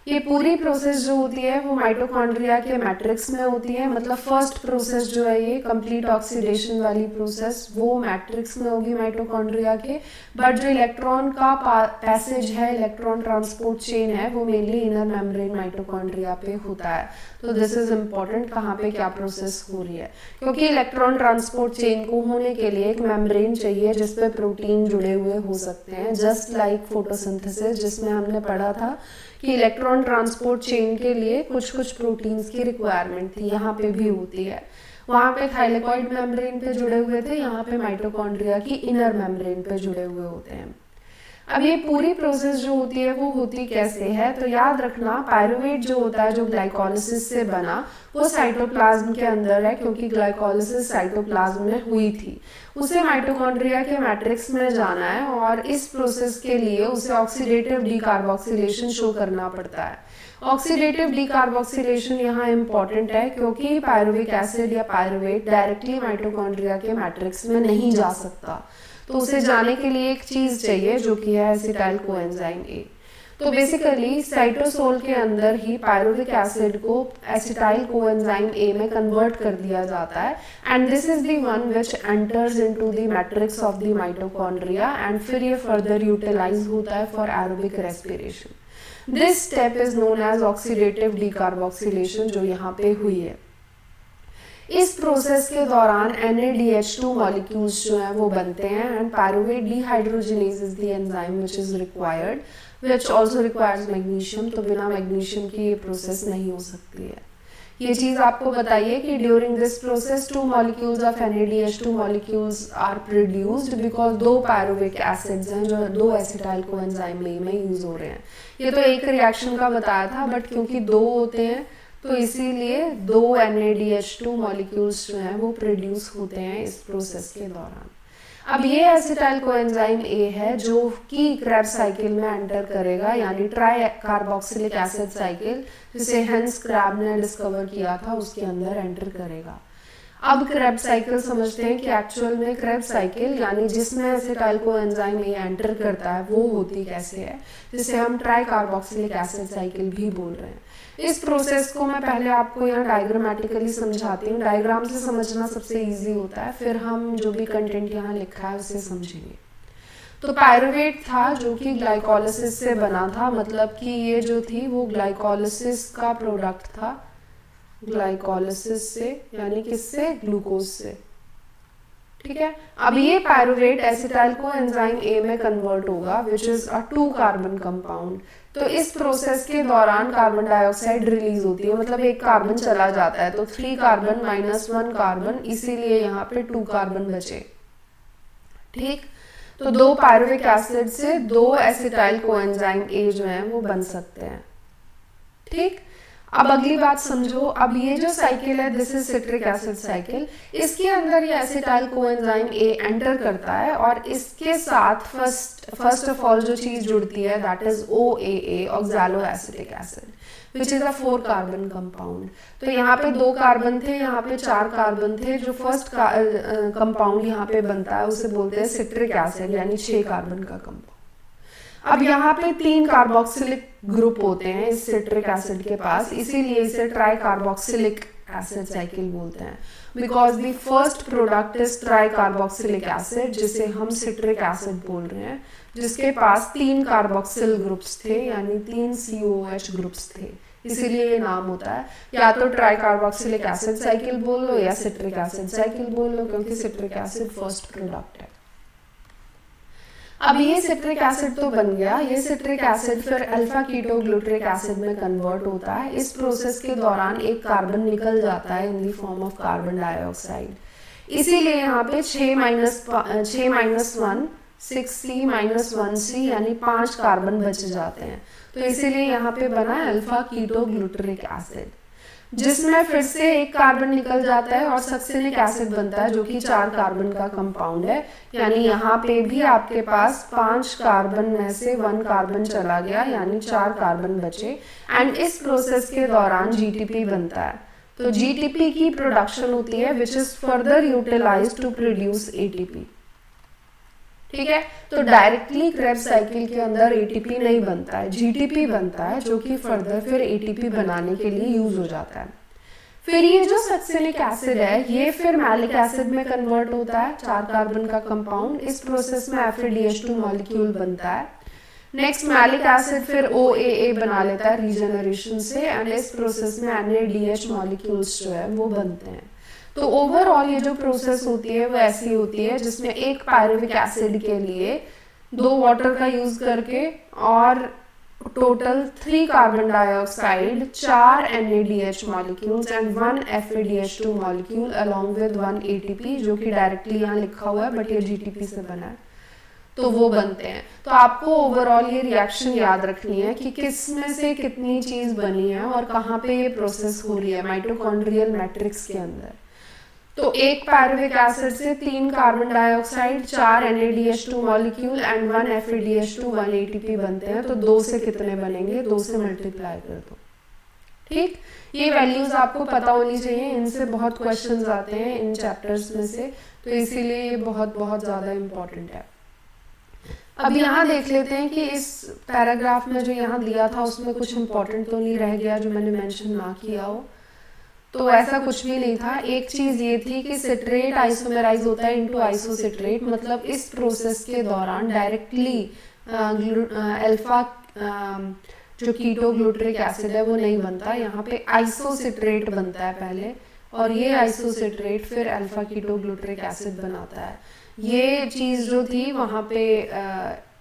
ये पूरी प्रोसेस जो होती है वो माइटोकॉन्ड्रिया के मैट्रिक्स में होती है, मतलब फर्स्ट प्रोसेस जो है ये कंप्लीट ऑक्सीडेशन वाली प्रोसेस वो मैट्रिक्स में होगी माइटोकॉन्ड्रिया के, बट जो इलेक्ट्रॉन का पैसेज है, इलेक्ट्रॉन ट्रांसपोर्ट चेन है, वो मेनली इनर मेम्ब्रेन माइटोकॉन्ड्रिया पे होता है। तो दिस इज इम्पॉर्टेंट कहाँ पे क्या प्रोसेस हो रही है, क्योंकि इलेक्ट्रॉन ट्रांसपोर्ट चेन को होने के लिए एक मेम्ब्रेन चाहिए जिसपे प्रोटीन जुड़े हुए हो सकते हैं, जस्ट लाइक फोटोसिंथेसिस जिसमें हमने पढ़ा था कि इलेक्ट्रॉन ट्रांसपोर्ट चेन के लिए कुछ कुछ प्रोटीन्स की रिक्वायरमेंट थी, यहाँ पे भी होती है। वहाँ पे थाइलेकॉइड मेम्ब्रेन पे जुड़े हुए थे, यहाँ पे माइटोकॉन्ड्रिया की इनर मेम्ब्रेन पे जुड़े हुए होते हैं। अब ये पूरी प्रोसेस जो होती है वो होती कैसे है, तो याद रखना पायरुवेट जो होता है जो ग्लाइकोलिसिस से बना वो साइटोप्लाज्म के अंदर है, क्योंकि ग्लाइकोलिसिस साइटोप्लाज्म में हुई थी। उसे माइटोकॉन्ड्रिया के मैट्रिक्स में जाना है और इस प्रोसेस के लिए उसे ऑक्सीडेटिव डीकार्बोक्सिलेशन शो करना पड़ता है। ऑक्सीडेटिव डीकार्बोक्सिलेशन यहाँ इंपॉर्टेंट है क्योंकि पायरुविक एसिड या पायरुवेट डायरेक्टली माइटोकॉन्ड्रिया के मैट्रिक्स में नहीं जा सकता, तो उसे जाने के लिए एक चीज चाहिए जो कि है एसिटाइल कोएंजाइम ए। तो बेसिकली साइटोसोल के अंदर ही पायरुविक एसिड को एसिटाइल कोएंजाइम ए में कन्वर्ट कर दिया जाता है, and this is the one which enters into the matrix of the mitochondria, and फिर ये फर्दर यूटिलाइज होता है for aerobic respiration. This step is known as oxidative decarboxylation जो यहाँ पे हुई है। इस प्रोसेस के दौरान NADH2 मॉलिक्यूल्स जो हैं वो बनते हैं, and pyruvate dehydrogenase is the enzyme which is required, which also requires magnesium. तो बिना मैग्नीशियम की ये प्रोसेस नहीं हो सकती है। ये चीज़ आपको बताइए कि during this process 2 molecules of NADH2 molecules are produced because 2 pyruvic acids हैं जो 2 एसिटाइल कोएंजाइम में यूज हो रहे हैं। ये तो एक रिएक्शन का बताया था, बट क्योंकि 2 होते हैं तो इसीलिए 2 NADH2 मॉलिक्यूल्स जो हैं वो प्रोड्यूस होते हैं इस प्रोसेस के दौरान। अब ये एसिटाइल कोएंजाइम ए है जो कि क्रेब्स साइकिल में एंटर करेगा, यानी ट्राई कार्बोक्सिलिक एसिड साइकिल, जिसे हेंस क्रैब ने डिस्कवर किया था, उसके अंदर एंटर करेगा। अब क्रेब साइकिल समझते हैं कि एक्चुअल में क्रेब साइकिल यानी जिसमें एसिटाइल कोएंजाइम ए एंटर करता है वो होती कैसे है, जिसे हम ट्राई कार्बोक्सिलिक एसिड साइकिल भी बोल रहे हैं। इस प्रोसेस को मैं पहले आपको यहाँ डायग्रामेटिकली समझाती हूँ, डायग्राम से समझना सबसे इजी होता है, फिर हम जो भी कंटेंट यहाँ लिखा है उसे समझेंगे। तो पायरुवेट था जो कि ग्लाइकोलिसिस से बना था, मतलब कि ये जो थी वो ग्लाइकोलिसिस का प्रोडक्ट था, ग्लाइकोलिसिस से यानी किससे, ग्लूकोज से, ठीक है। अब ये पायरुवेट एसिटाइल कोएंजाइम ए में कन्वर्ट होगा which is a 2 carbon compound. तो इस प्रोसेस के दौरान कार्बन डाइऑक्साइड रिलीज होती है, मतलब एक कार्बन चला जाता है, तो 3 कार्बन माइनस 1 कार्बन, इसीलिए यहाँ पे 2 कार्बन बचे, ठीक। तो 2 पायरुविक एसिड से 2 एसिटाइल कोएंजाइम ए जो है वो बन सकते हैं, ठीक। अब अगली बात समझो, अब ये जो साइकिल है this is citric acid cycle, इसके अंदर ये एसिटाइल कोएंजाइम ए एंटर करता है और इसके साथ फर्स्ट ऑफ ऑल जो चीज जुड़ती है that is OAA, oxalo acetic acid, which is a 4 carbon compound. तो यहाँ पे 2 कार्बन थे, यहाँ पे 4 कार्बन थे, जो फर्स्ट कंपाउंड यहाँ पे बनता है उसे बोलते हैं सिट्रिक एसिड, यानी 6 कार्बन का कंपाउंड। अब यहाँ पे 3 कार्बोक्सिलिक ग्रुप होते हैं इस सिट्रिक एसिड के पास, इसीलिए इसे ट्राई कार्बोक्सिलिक एसिड साइकिल बोलते हैं, because the first product is try carboxylic acid, जिसे हम सिट्रिक एसिड बोल रहे हैं, जिसके पास 3 कार्बोक्सिल ग्रुप्स थे, यानी 3 COH ग्रुप्स थे, इसीलिए ये नाम होता है। या तो ट्राई कार्बोक्सिलिक एसिड साइकिल बोल लो या सिट्रिक एसिड साइकिल बोल लो, क्योंकि सिट्रिक एसिड फर्स्ट प्रोडक्ट है। अब ये सिट्रिक एसिड तो बन गया, ये सिट्रिक एसिड फिर अल्फा कीटोग्लूटरिक एसिड में कन्वर्ट होता है। इस प्रोसेस के दौरान एक कार्बन निकल जाता है in the form of carbon dioxide, इसीलिए यहाँ पे 6-1 6C-1C यानी 5 कार्बन बच जाते हैं, तो इसीलिए यहाँ पे बना है अल्फा कीटोग्लूटरिक एसिड, जिसमें फिर से एक कार्बन निकल जाता है और सक्सिनिक एसिड बनता है जो कि 4 कार्बन का कंपाउंड है, यानी यहाँ पे भी आपके पास 5 कार्बन में से 1 कार्बन चला गया, यानी 4 कार्बन बचे, एंड इस प्रोसेस के दौरान GTP बनता है। तो GTP की प्रोडक्शन होती है which is further utilized to produce ATP, ठीक है। तो डायरेक्टली क्रेब्स साइकिल के अंदर ATP नहीं बनता है, GTP बनता है, जो कि फर्दर फिर ATP बनाने के लिए यूज हो जाता है। फिर ये जो सक्सिनिक एसिड है ये फिर मैलिक एसिड में कन्वर्ट होता है, 4 कार्बन का कंपाउंड, इस प्रोसेस में FADH2 मॉलिक्यूल बनता है। नेक्स्ट मैलिक एसिड फिर OAA बना लेता है रीजनरेशन से, एंड इस प्रोसेस में NADH मॉलिक्यूल्स जो है वो बनते हैं। तो ओवरऑल ये जो प्रोसेस होती है वो ऐसी होती है जिसमें एक पायरुविक एसिड के लिए 2 वाटर का यूज करके और total 3 carbon dioxide, 4 NADH molecules and 1 FADH2 molecule along with 1 ATP, जो कि डायरेक्टली यहाँ लिखा हुआ है बट ये GTP से बना है, तो वो बनते हैं। तो आपको ओवरऑल ये रिएक्शन याद रखनी है कि किस में से कितनी चीज बनी है और कहाँ पे ये प्रोसेस हो रही है माइटोकॉन्ड्रियल मैट्रिक्स के अंदर। तो एक पायरुविक एसिड से 3 carbon dioxide, 4 NADH2 molecule and 1 FADH2 1 ATP बनते हैं, तो 2 से कितने बनेंगे, 2 से मल्टीप्लाई कर दो, ठीक। ये वैल्यूज आपको पता होनी चाहिए, इनसे बहुत क्वेश्चंस आते हैं इन चैप्टर्स में से, तो इसीलिए ये बहुत बहुत ज्यादा इम्पोर्टेंट है। अब यहाँ देख लेते हैं कि इस पैराग्राफ में जो यहाँ दिया था उसमें कुछ इम्पोर्टेंट तो नहीं रह गया जो मैंने मेंशन ना किया हो, तो ऐसा कुछ भी नहीं था। एक चीज ये थी कि सिट्रेट आइसोमेराइज होता है इनटू आइसोसिट्रेट, मतलब इस प्रोसेस के दौरान डायरेक्टली अल्फा जो कीटोग्लूटरिक एसिड है वो नहीं बनता, यहाँ पे आइसोसिट्रेट बनता है पहले, और ये आइसोसिट्रेट फिर अल्फा कीटोग्लूटरिक एसिड बनाता है। ये चीज जो थी वहाँ पे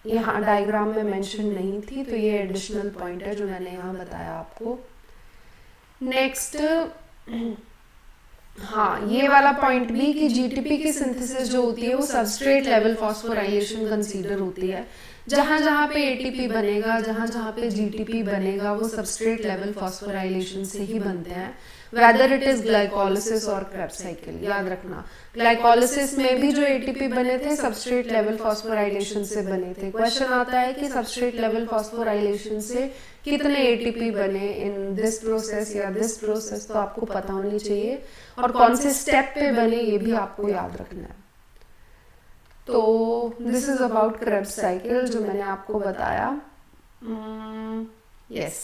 यहाँ डायग्राम में मेंशन नहीं थी, तो ये एडिशनल पॉइंट है जो मैंने यहाँ बताया आपको। नेक्स्ट हाँ, ये वाला पॉइंट भी कि GTP की सिंथेसिस जो होती है वो सबस्ट्रेट लेवल फॉस्फोराइलेशन कंसीडर होती है। जहाँ जहाँ पे ATP बनेगा, जहाँ जहाँ पे GTP बनेगा, वो सबस्ट्रेट लेवल फॉस्फोराइलेशन से ही बनते हैं। वेदर इट इज ग्लाइकोलिसिस और क्रेब्स साइकिल। याद रखना, ग्लाइकोलिसिस में भी जो एटीपी बने थे सबस्ट्रेट लेवल फॉस्फोराइलेशन से बने थे। क्वेश्चन आता है कि सबस्ट्रेट लेवल फॉस्फोराइलेशन से कितने एटीपी बने इन दिस प्रोसेस या दिस प्रोसेस, तो आपको पता होनी चाहिए, और कौन से स्टेप पे बने ये भी आपको याद रखना है। तो this is about Krebs cycle जो मैंने आपको बताया। Yes,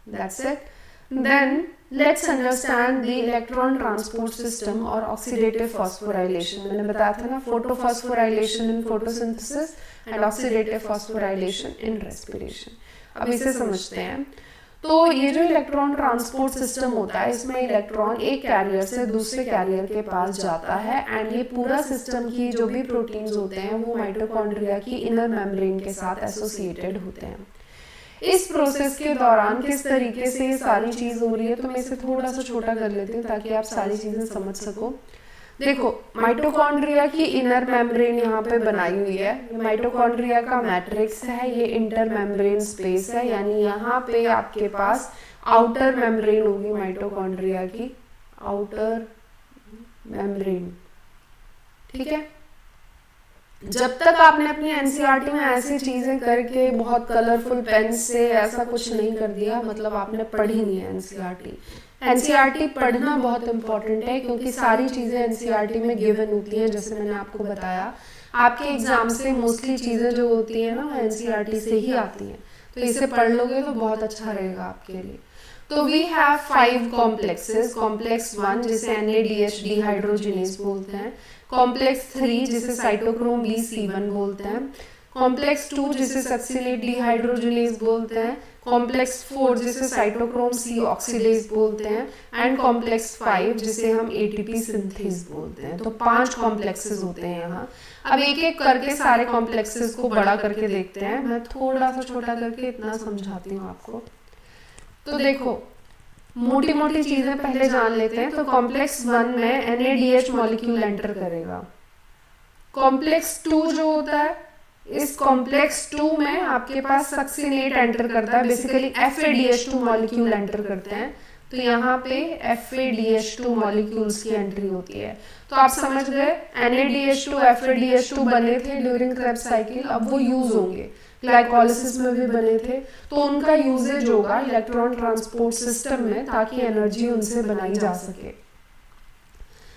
that's it. Then let's understand the electron transport system और ऑक्सीडेटिव फॉस्फोराइलेशन। मैंने बताया था ना, photophosphorylation in photosynthesis and oxidative phosphorylation in respiration. अब इसे समझते हैं। तो ये जो इलेक्ट्रॉन ट्रांसपोर्ट सिस्टम होता है, इसमें इलेक्ट्रॉन एक कैरियर से दूसरे कैरियर के पास जाता है, एंड ये पूरा सिस्टम की जो भी प्रोटीन्स होते हैं वो माइटोकॉन्ड्रिया की इनर मेम्ब्रेन के साथ एसोसिएटेड होते हैं। इस प्रोसेस के दौरान किस तरीके से ये सारी चीज हो रही है, तो मैं इसे थोड़ा सा छोटा कर लेती हूँ ताकि आप सारी चीजें समझ सको। देखो, माइटोकॉन्ड्रिया की इनर मेम्ब्रेन यहाँ पे बनाई हुई है। ये माइटोकॉन्ड्रिया का मैट्रिक्स है, ये इंटर मेम्ब्रेन स्पेस है, यानी यहाँ पे आपके पास आउटर मेम्ब्रेन होगी माइटोकॉन्ड्रिया की, आउटर मेम्ब्रेन। ठीक है, जब तक आपने अपनी एनसीईआरटी में ऐसी चीजें करके बहुत कलरफुल पेन से ऐसा कुछ नहीं कर दिया, मतलब आपने पढ़ी नहीं है एनसीईआरटी। एनसीईआरटी पढ़ना बहुत इंपॉर्टेंट है, क्योंकि सारी चीजें एनसीईआरटी में गिवन होती हैं। जैसे मैंने आपको बताया, आपके एग्जाम से मोस्टली चीजें जो होती है ना वो एनसीईआरटी से ही आती हैं, तो इसे पढ़ लोगे तो बहुत अच्छा रहेगा आपके लिए। तो वी हैव 5 कॉम्प्लेक्सेस। कॉम्प्लेक्स 1 जिसे NADH डिहाइड्रोजिनेज बोलते हैं, कॉम्प्लेक्स 3 जिसे साइटोक्रोम B7 बोलते हैं, कॉम्प्लेक्स 2 जिसे सक्सिनेट डिहाइड्रोजिनेज बोलते हैं, कॉम्प्लेक्स 4 जिसे साइटोक्रोम C ऑक्सीडेज बोलते हैं, एंड कॉम्प्लेक्स 5 जिसे हम ATP सिंथेज बोलते हैं। तो 5 कॉम्प्लेक्सेस होते हैं यहाँ। अब एक एक करके सारे कॉम्प्लेक्सेस को बड़ा करके देखते हैं। मैं थोड़ा सा छोटा करके इतना समझाती हूँ आपको। तो देखो, मोटी मोटी चीजें पहले जान लेते हैं। तो कॉम्प्लेक्स 1 में NADH मॉलिक्यूल एंटर करेगा। कॉम्प्लेक्स 2 जो होता है, इस कॉम्प्लेक्स 2 में आपके पास सक्सिनेट एंटर करता है, बेसिकली FADH2 मॉलिक्यूल एंटर करते हैं। तो यहाँ पे FADH2 मॉलिक्यूल्स की एंट्री होती है। तो आप समझ गए, NADH2 FADH2 बने थे ड्यूरिंग क्रेब्स साइकिल, अब वो यूज होंगे। ग्लाइकोलिसिस में भी बने थे, तो उनका यूजेज होगा इलेक्ट्रॉन ट्रांसपोर्ट सिस्टम में, ताकि एनर्जी उनसे बनाई जा सके।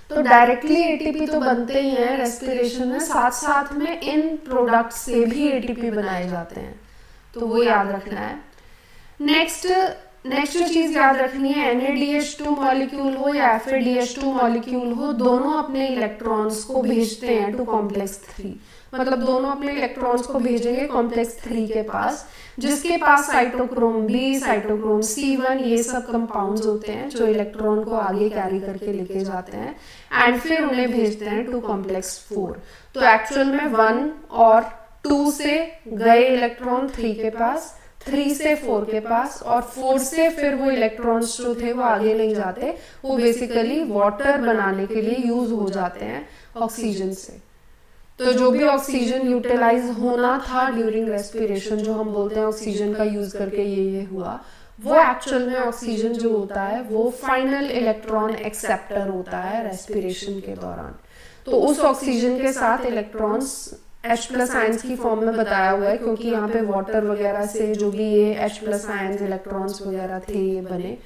तो डायरेक्टली एटीपी तो बनते ही हैं रेस्पिरेशन में, साथ साथ में इन प्रोडक्ट से भी एटीपी बनाए जाते हैं, तो वो याद रखना है। नेक्स्ट जो चीज याद रखनी है, NADH2 मॉलिक्यूल हो या FADH2 मॉलिक्यूल हो, दोनों अपने इलेक्ट्रॉन्स को भेजते हैं टू कॉम्प्लेक्स 3। मतलब दोनों अपने इलेक्ट्रॉन्स को भेजेंगे कॉम्प्लेक्स 3 के पास, जिसके पास साइटोक्रोम B, साइटोक्रोम C1 ये सब कंपाउंड्स होते हैं जो इलेक्ट्रॉन को आगे कैरी करके लेके जाते हैं, एंड फिर उन्हें भेजते हैं टू कॉम्प्लेक्स 4। तो एक्चुअल में 1 और 2 से गए इलेक्ट्रॉन 3 के पास, 3 से 4 के पास, और 4 से फिर वो इलेक्ट्रॉन्स जो थे वो आगे नहीं जाते, वो बेसिकली वाटर बनाने के लिए यूज हो जाते हैं ऑक्सीजन से। तो जो भी ऑक्सीजन यूटिलाइज होना था ड्यूरिंग रेस्पिरेशन, जो हम बोलते हैं ऑक्सीजन का यूज करके ये हुआ, वो एक्चुअल में ऑक्सीजन जो होता है वो फाइनल इलेक्ट्रॉन एक्सेप्टर होता है रेस्पिरेशन के दौरान। तो उस ऑक्सीजन के साथ इलेक्ट्रॉन्स H+ आयंस की फॉर्म में बताया हुआ है, क्योंकि यहाँ पे वाटर वगैरह से जो भी ये H+ आयंस इलेक्ट्रॉन्स वगैरह थे ये बने,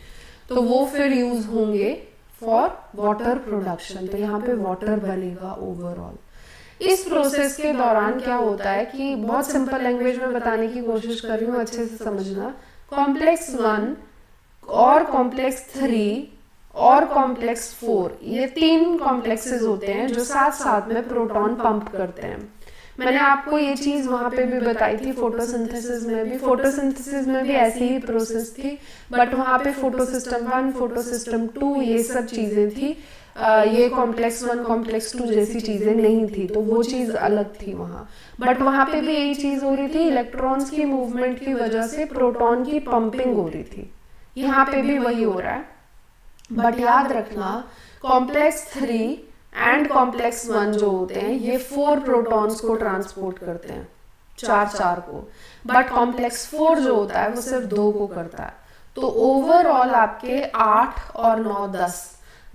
तो वो फिर यूज होंगे फॉर वाटर प्रोडक्शन। तो यहाँ पे वाटर बनेगा ओवरऑल। इस प्रोसेस के दौरान क्या होता है कि बहुत सिंपल लैंग्वेज में बताने की कोशिश कर रही हूँ, अच्छे से समझना। कॉम्प्लेक्स 1 और कॉम्प्लेक्स 3 और कॉम्प्लेक्स 4 ये 3 कॉम्प्लेक्सेस होते हैं जो साथ साथ में प्रोटॉन पंप करते हैं। मैंने आपको ये चीज वहां पे भी बताई थी फोटोसिंथेसिस में भी। फोटोसिंथेसिस में भी ऐसी ही प्रोसेस थी, बट वहां पे फोटोसिस्टम 1, फोटोसिस्टम 2 ये सब चीजें थी। ये कॉम्प्लेक्स 1, कॉम्प्लेक्स 2 जैसी चीजें नहीं थी, तो वो चीज अलग थी वहां। बट वहां पे भी यही चीज हो रही थी, इलेक्ट्रॉन्स की मूवमेंट की वजह से प्रोटॉन की पंपिंग हो रही थी। यहाँ पे भी वही हो रहा है, बट याद रखना कॉम्प्लेक्स 3 एंड कॉम्प्लेक्स 1 जो होते हैं ये 4 प्रोटॉन्स को ट्रांसपोर्ट करते हैं, 4 को, बट कॉम्प्लेक्स 4 जो होता है वो सिर्फ 2 को करता है। तो ओवरऑल आपके 8 और 9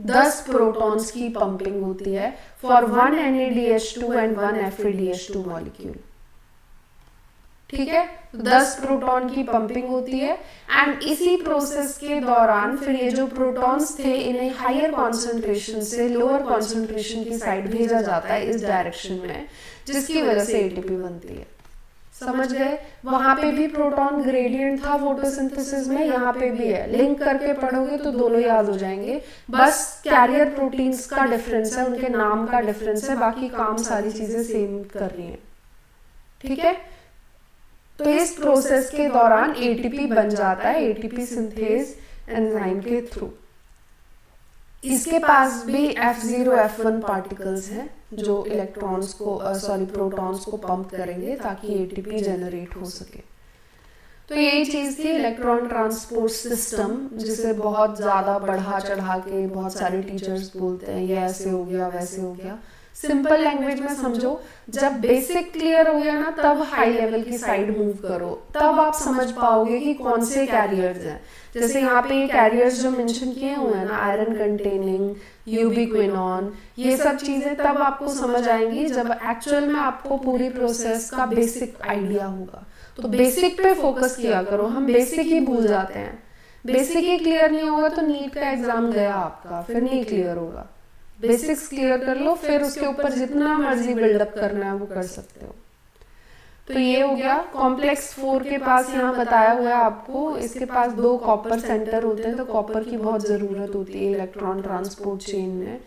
10 प्रोटॉन्स की पंपिंग होती है for 1 NADH2 and 1 FADH2 molecule. ठीक है, 10 प्रोटॉन की पंपिंग होती है एंड इसी प्रोसेस के दौरान फिर ये जो प्रोटॉन्स थे इन्हें हायर कॉन्सेंट्रेशन से लोअर कॉन्सेंट्रेशन की साइड भेजा जाता है इस डायरेक्शन में, जिसकी वजह से एटीपी बनती है। समझ गए? वहां पे भी प्रोटॉन ग्रेडियंट था फोटोसिंथेसिस में, यहाँ पे भी है। लिंक करके पढ़ोगे तो दोनों याद हो जाएंगे, बस कैरियर प्रोटीन्स का डिफरेंस है, उनके नाम का डिफरेंस है, बाकी काम सारी चीजें सेम कर रही हैं। ठीक है, तो इस प्रोसेस के दौरान एटीपी बन जाता है, एटीपी सिंथेज एंजाइम के थ्रू। इसके पास भी F0 F1 पार्टिकल्स हैं जो इलेक्ट्रॉन्स को प्रोटॉन्स को पंप करेंगे ताकि एटीपी जनरेट हो सके। तो यही चीज थी इलेक्ट्रॉन ट्रांसपोर्ट सिस्टम, जिसे बहुत ज्यादा बढ़ा चढ़ा के बहुत सारे टीचर्स बोलते हैं ये ऐसे हो गया वैसे हो गया। सिंपल लैंग्वेज में समझो, जब बेसिक क्लियर हो गया ना तब हाई लेवल की साइड मूव करो, तब आप समझ पाओगे कि कौन से कैरियर्स हैं। जैसे यहाँ पे ये कैरियर्स जो मेंशन किए हुए हैं ना, आयरन कंटेनिंग, यूबिक्विनॉन, ये सब चीजें तब आपको समझ आएंगी जब एक्चुअल में आपको पूरी प्रोसेस का बेसिक आइडिया होगा। तो बेसिक पे फोकस किया करो, हम बेसिक ही भूल जाते हैं। बेसिक ही क्लियर नहीं होगा तो नीट का एग्जाम गया आपका, फिर नहीं क्लियर होगा। बेसिक्स क्लियर कर लो, फिर उसके ऊपर जितना मर्जी बिल्डअप करना है वो कर सकते हो। तो ये हो गया। कॉम्प्लेक्स 4 के पास यहाँ बताया हुआ है आपको, इसके पास 2 कॉपर सेंटर होते हैं, तो कॉपर की बहुत ज़रूरत होती है इलेक्ट्रॉन ट्रांसपोर्ट चेन में।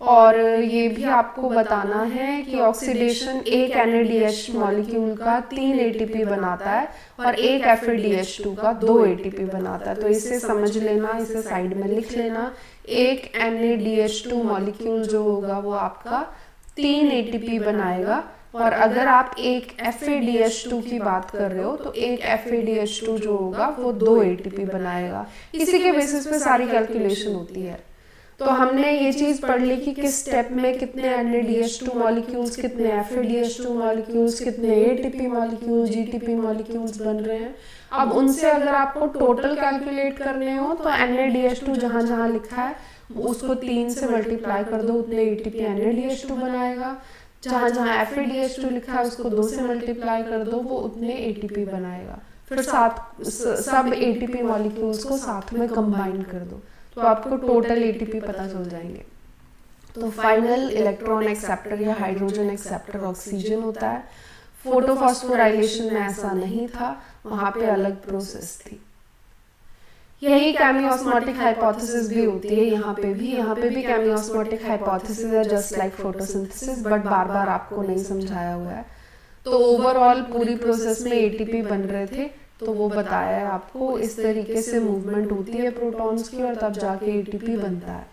और ये भी आपको बताना है कि ऑक्सीडेशन एक NADH मॉलिक्यूल का 3 ATP बनाता है और एक FADH2 का 2 ATP बनाता है। तो इसे समझ लेना, इसे साइड में लिख लेना। एक NADH2 मॉलिक्यूल जो होगा वो आपका 3 ATP बनाएगा, और अगर आप एक FADH2 की बात कर रहे हो तो एक FADH2 जो होगा वो 2 ATP बनाएगा। इसी के बेसिस पे सारी कैलकुलेशन होती है। तो हमने ये चीज पढ़ ली कि किस स्टेप में कितने NADH2 मॉलिक्यूल्स, कितने FADH2 मॉलिक्यूल्स, कितने ATP मॉलिक्यूल्स, GTP मॉलिक्यूल्स बन रहे हैं। अब उनसे अगर आपको टोटल कैलकुलेट करने हो तो NADH2 जहां जहां लिखा है उसको 3 से मल्टीप्लाई कर दो, उतने ATP NADH2 बनाएगा। जहां जहां FADH2 लिखा है उसको 2 से मल्टीप्लाई कर दो, वो उतने ATP बनाएगा। फिर सब ATP मॉलिक्यूल्स को साथ में कंबाइन कर दो तो आपको टोटल ATP पता चल जाएंगे। तो फाइनल इलेक्ट्रॉन एक्सेप्टर या हाइड्रोजन एक्सेप्टर ऑक्सीजन होता है। फोटोफॉस्फोराइलेशन में ऐसा नहीं था, वहां पे अलग प्रोसेस थी। यही केमियोस्मोटिक हाइपोथेसिस भी होती है यहाँ पे भी केमियोस्मोटिक हाइपोथेसिस है जस्ट लाइक फोटोसिंथेसिस, बट बार बार आपको नहीं समझाया हुआ है। तो ओवरऑल पूरी प्रोसेस में ATP बन रहे थे, तो वो बताया है आपको इस तरीके से मूवमेंट होती है प्रोटॉन्स की और तब जाके ATP बनता है।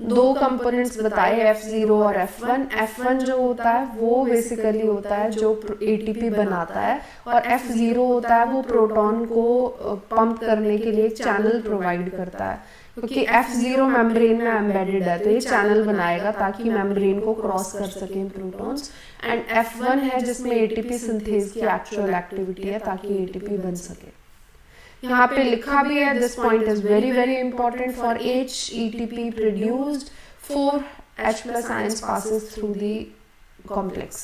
2 कंपोनेंट्स बताए F0 और F1। F1 जो होता है वो बेसिकली होता है जो ATP बनाता है, और F0 होता है वो प्रोटॉन को पंप करने के लिए एक चैनल प्रोवाइड करता है, क्योंकि F0 मेम्ब्रेन में एम्बेडेड है तो ये चैनल बनाएगा ताकि मेम्ब्रेन को क्रॉस कर सकें प्रोटॉन्स। एंड F1 है जिसमें ATP सिंथेज की एक्चुअल एक्टिविटी है ताकि ATP बन सके। यहाँ पे लिखा भी है, this point is very very important, for each ATP produced 4 H+ ions passes through the complex।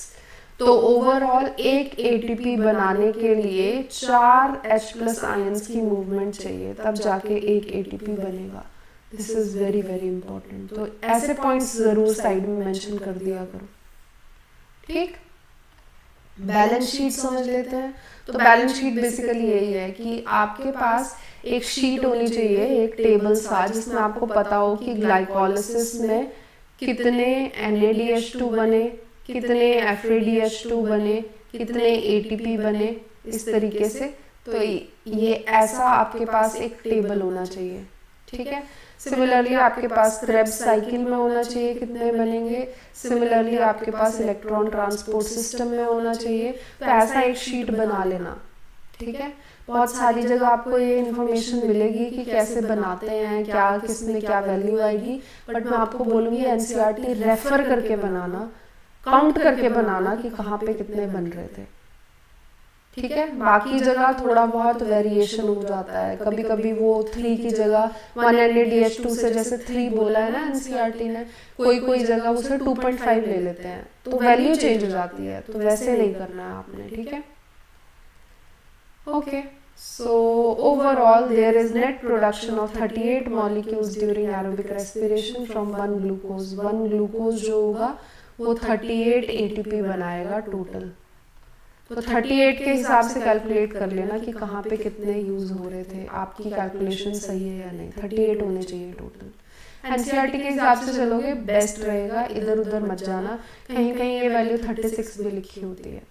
तो ओवरऑल एक ATP बनाने के लिए 4 H+ ions की मूवमेंट चाहिए, तब जाके एक ATP बनेगा। This is very very important. तो ऐसे पॉइंट्स जरूर साइड में मेंशन कर दिया करो। ठीक, बैलेंस शीट समझ लेते हैं। तो बैलेंस शीट बेसिकली यही है कि आपके पास एक शीट होनी चाहिए, एक टेबल सा, जिसमें आपको पता हो कि ग्लाइकोलिसिस में कितने NADH2 बने, कितने FADH2 बने, कितने ATP बने, इस तरीके से। तो ये ऐसा आपके पास एक टेबल होना चाहिए। ठीक है, सिमिलरली आपके पास क्रेब्स साइकिल में होना चाहिए कितने बनेंगे, सिमिलरली आपके पास इलेक्ट्रॉन ट्रांसपोर्ट सिस्टम में होना चाहिए। तो ऐसा एक शीट बना लेना। ठीक है, बहुत सारी जगह आपको ये इन्फॉर्मेशन मिलेगी कि कैसे बनाते हैं, क्या किसमें क्या वैल्यू आएगी, बट मैं आपको बोलूँगी NCERT रेफर करके बनाना, काउंट करके बनाना कि कहाँ पे कितने बन रहे थे। ठीक है। बाकी जगह थोड़ा बहुत वेरिएशन हो जाता है, कभी कभी वो 3 की जगह 100 से जैसे 3 बोला है ना एनसीईआरटी ने, कोई जगह उसे 2.5 ले लेते हैं, तो वैल्यू चेंज हो जाती है, तो वैसे नहीं करना है आपने, ठीक है। Okay, so overall there is net production of 38 molecules during aerobic respiration from one glucose. One glucose जो होगा वो 38 ATP बनाएगा टोटल। तो 38 के हिसाब से कैलकुलेट कर लेना कि कहाँ पे कितने यूज हो रहे थे, आपकी कैलकुलेशन सही है या नहीं। 38 होने चाहिए टोटल। एनसीईआरटी के हिसाब से चलोगे बेस्ट रहेगा, इधर उधर मत जाना, कहीं कहीं ये वैल्यू 36 भी लिखी होती है,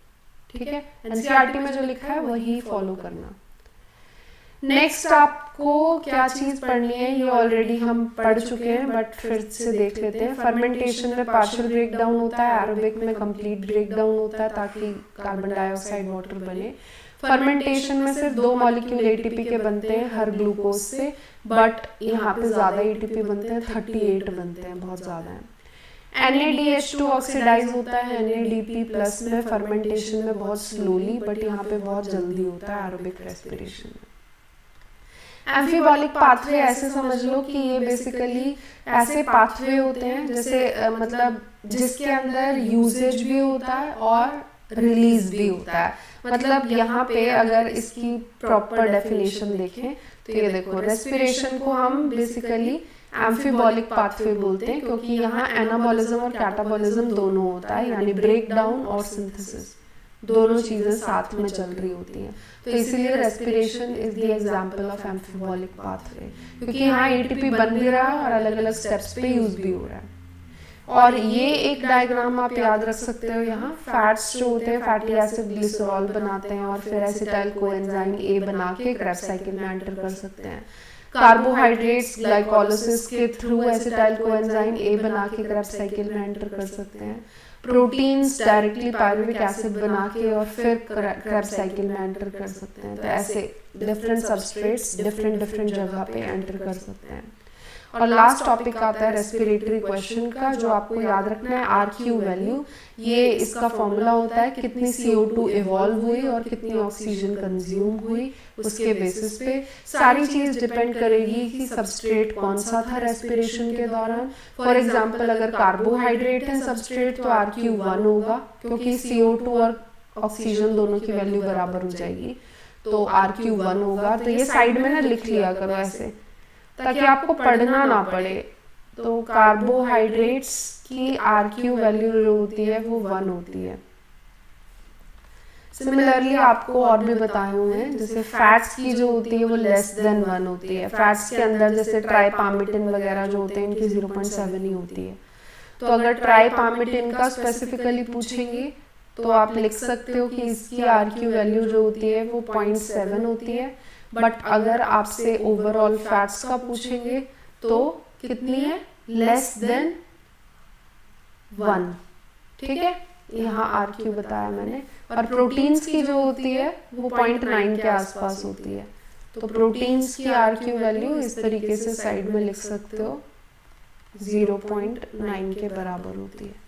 ठीक है। एनसीईआरटी में जो लिखा है वही फॉलो करना। नेक्स्ट आपको क्या चीज पढ़नी है, ये ऑलरेडी हम पढ़ चुके हैं बट फिर से देख लेते हैं। फर्मेंटेशन में पार्शियल ब्रेक डाउन होता है, एरोबिक में कंप्लीट ब्रेक डाउन होता है ताकि कार्बन डाइऑक्साइड वाटर बने। फर्मेंटेशन में सिर्फ 2 मॉलिक्यूल एटीपी के बनते हैं हर ग्लूकोज से, बट यहाँ पे ज्यादा एटीपी बनते हैं, 38 बनते हैं, बहुत ज्यादा है। NADH2 ऑक्सीडाइज होता है NADP प्लस में फर्मेंटेशन में बहुत स्लोली, बट यहाँ पे बहुत जल्दी होता है एरोबिक रेस्पिरेशन में। एम्फीबॉलिक पाथवे ऐसे समझ लो कि ये बेसिकली ऐसे पाथवे होते हैं जैसे मतलब जिसके अंदर यूजेज भी होता है और रिलीज भी होता है। मतलब यहाँ पे अगर इसकी प्रॉपर डेफिनेशन देखें तो ये देखो, रेस्पिरेशन को हम बेसिकली एम्फीबॉलिक पाथवे बोलते हैं क्योंकि यहाँ एनाबॉलिज्म और कैटाबॉलिज्म दोनों होता है, यानी ब्रेक डाउन और सिंथेसिस दोनों चीजें साथ में चल रही होती हैं। तो इसीलिए respiration is the example of amphibolic pathway, क्योंकि यहाँ एटीपी बन भी रहा है और अलग अलग स्टेप्स पे यूज भी हो रहा है। और ये एक डायग्राम आप याद रख सकते हो, यहाँ फैट्स जो होते हैं फैटी एसिड ग्लिसरॉल बनाते हैं और फिर एसिटाइल कोएंजाइम ए बना के क्रेब्स साइकिल में एंटर कर सकते हैं। कार्बोहाइड्रेट्स ग्लाइकोलाइसिस के थ्रू एसिटाइल कोएंजाइम ए बना के क्रेब्स साइकिल में एंटर कर सकते हैं। प्रोटीन्स डायरेक्टली पायरुविक एसिड बना के और फिर क्रेब्स साइकिल में एंटर कर सकते हैं। तो ऐसे डिफरेंट सबस्ट्रेट्स डिफरेंट जगह पे एंटर कर सकते हैं। और लास्ट टॉपिक आता है रेस्पिरेटरी क्वेश्चन का, जो आपको याद रखना है RQ वैल्यू। ये इसका फॉर्मूला होता है कितनी CO2 इवॉल्व हुई और कितनी ऑक्सीजन कंज्यूम हुई, उसके बेसिस पे सारी चीज डिपेंड करेगी कि सबस्ट्रेट कौन सा था रेस्पिरेशन के दौरान। फॉर एग्जांपल अगर कार्बोहाइड्रेट है सबस्ट्रेट तो RQ 1 होगा, क्योंकि CO2 और ऑक्सीजन दोनों की वैल्यू बराबर हो जाएगी, तो RQ 1 होगा। तो ये साइड में ना लिख लिया करो ऐसे, ताकि आपको पढ़ना ना पड़े। तो कार्बोहाइड्रेट्स की RQ वैल्यू जो होती है वो 1 होती है। सिमिलरली आपको और भी बताए हुए हैं, जैसे फैट्स की जो होती है वो लेस देन 1 होती है। फैट्स के अंदर जैसे ट्राइपामिटिन वगैरह जो होते हैं इनकी 0.7 ही होती है। तो अगर ट्राइपामिटिन का स्पेसिफिकली पूछेंगे तो आप लिख सकते हो कि इसकी RQ वैल्यू जो होती है वो 0.7 होती है। बट अगर आपसे ओवरऑल फैट्स का पूछेंगे तो कितनी है, लेस देन 1, ठीक है। यहाँ RQ बताया मैंने। और प्रोटीन्स की जो होती है वो 0.9 के आसपास होती है। तो प्रोटीन्स की RQ वैल्यू इस तरीके से साइड में लिख सकते हो, 0.9 के बराबर होती है।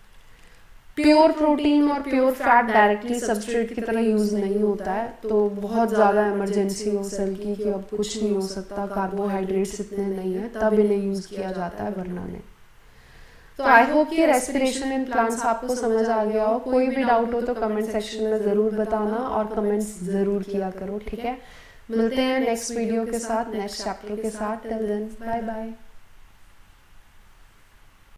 प्योर प्रोटीन और प्योर फैट डायरेक्टली सबस्ट्रेट की तरह यूज नहीं होता है, तो बहुत ज़्यादा इमरजेंसी हो सेल की कि अब कुछ नहीं हो सकता, कार्बोहाइड्रेट्स इतने नहीं है, तब इन्हें यूज किया जाता है, वरना नहीं। तो आई होप कि रेस्पिरेशन इन प्लांट्स आपको समझ आ गया हो। कोई भी डाउट हो तो कमेंट सेक्शन में ज़रूर बताना और कमेंट्स ज़रूर किया करो, ठीक है। मिलते हैं नेक्स्ट वीडियो के साथ, नेक्स्ट चैप्टर के साथ। Till then bye bye.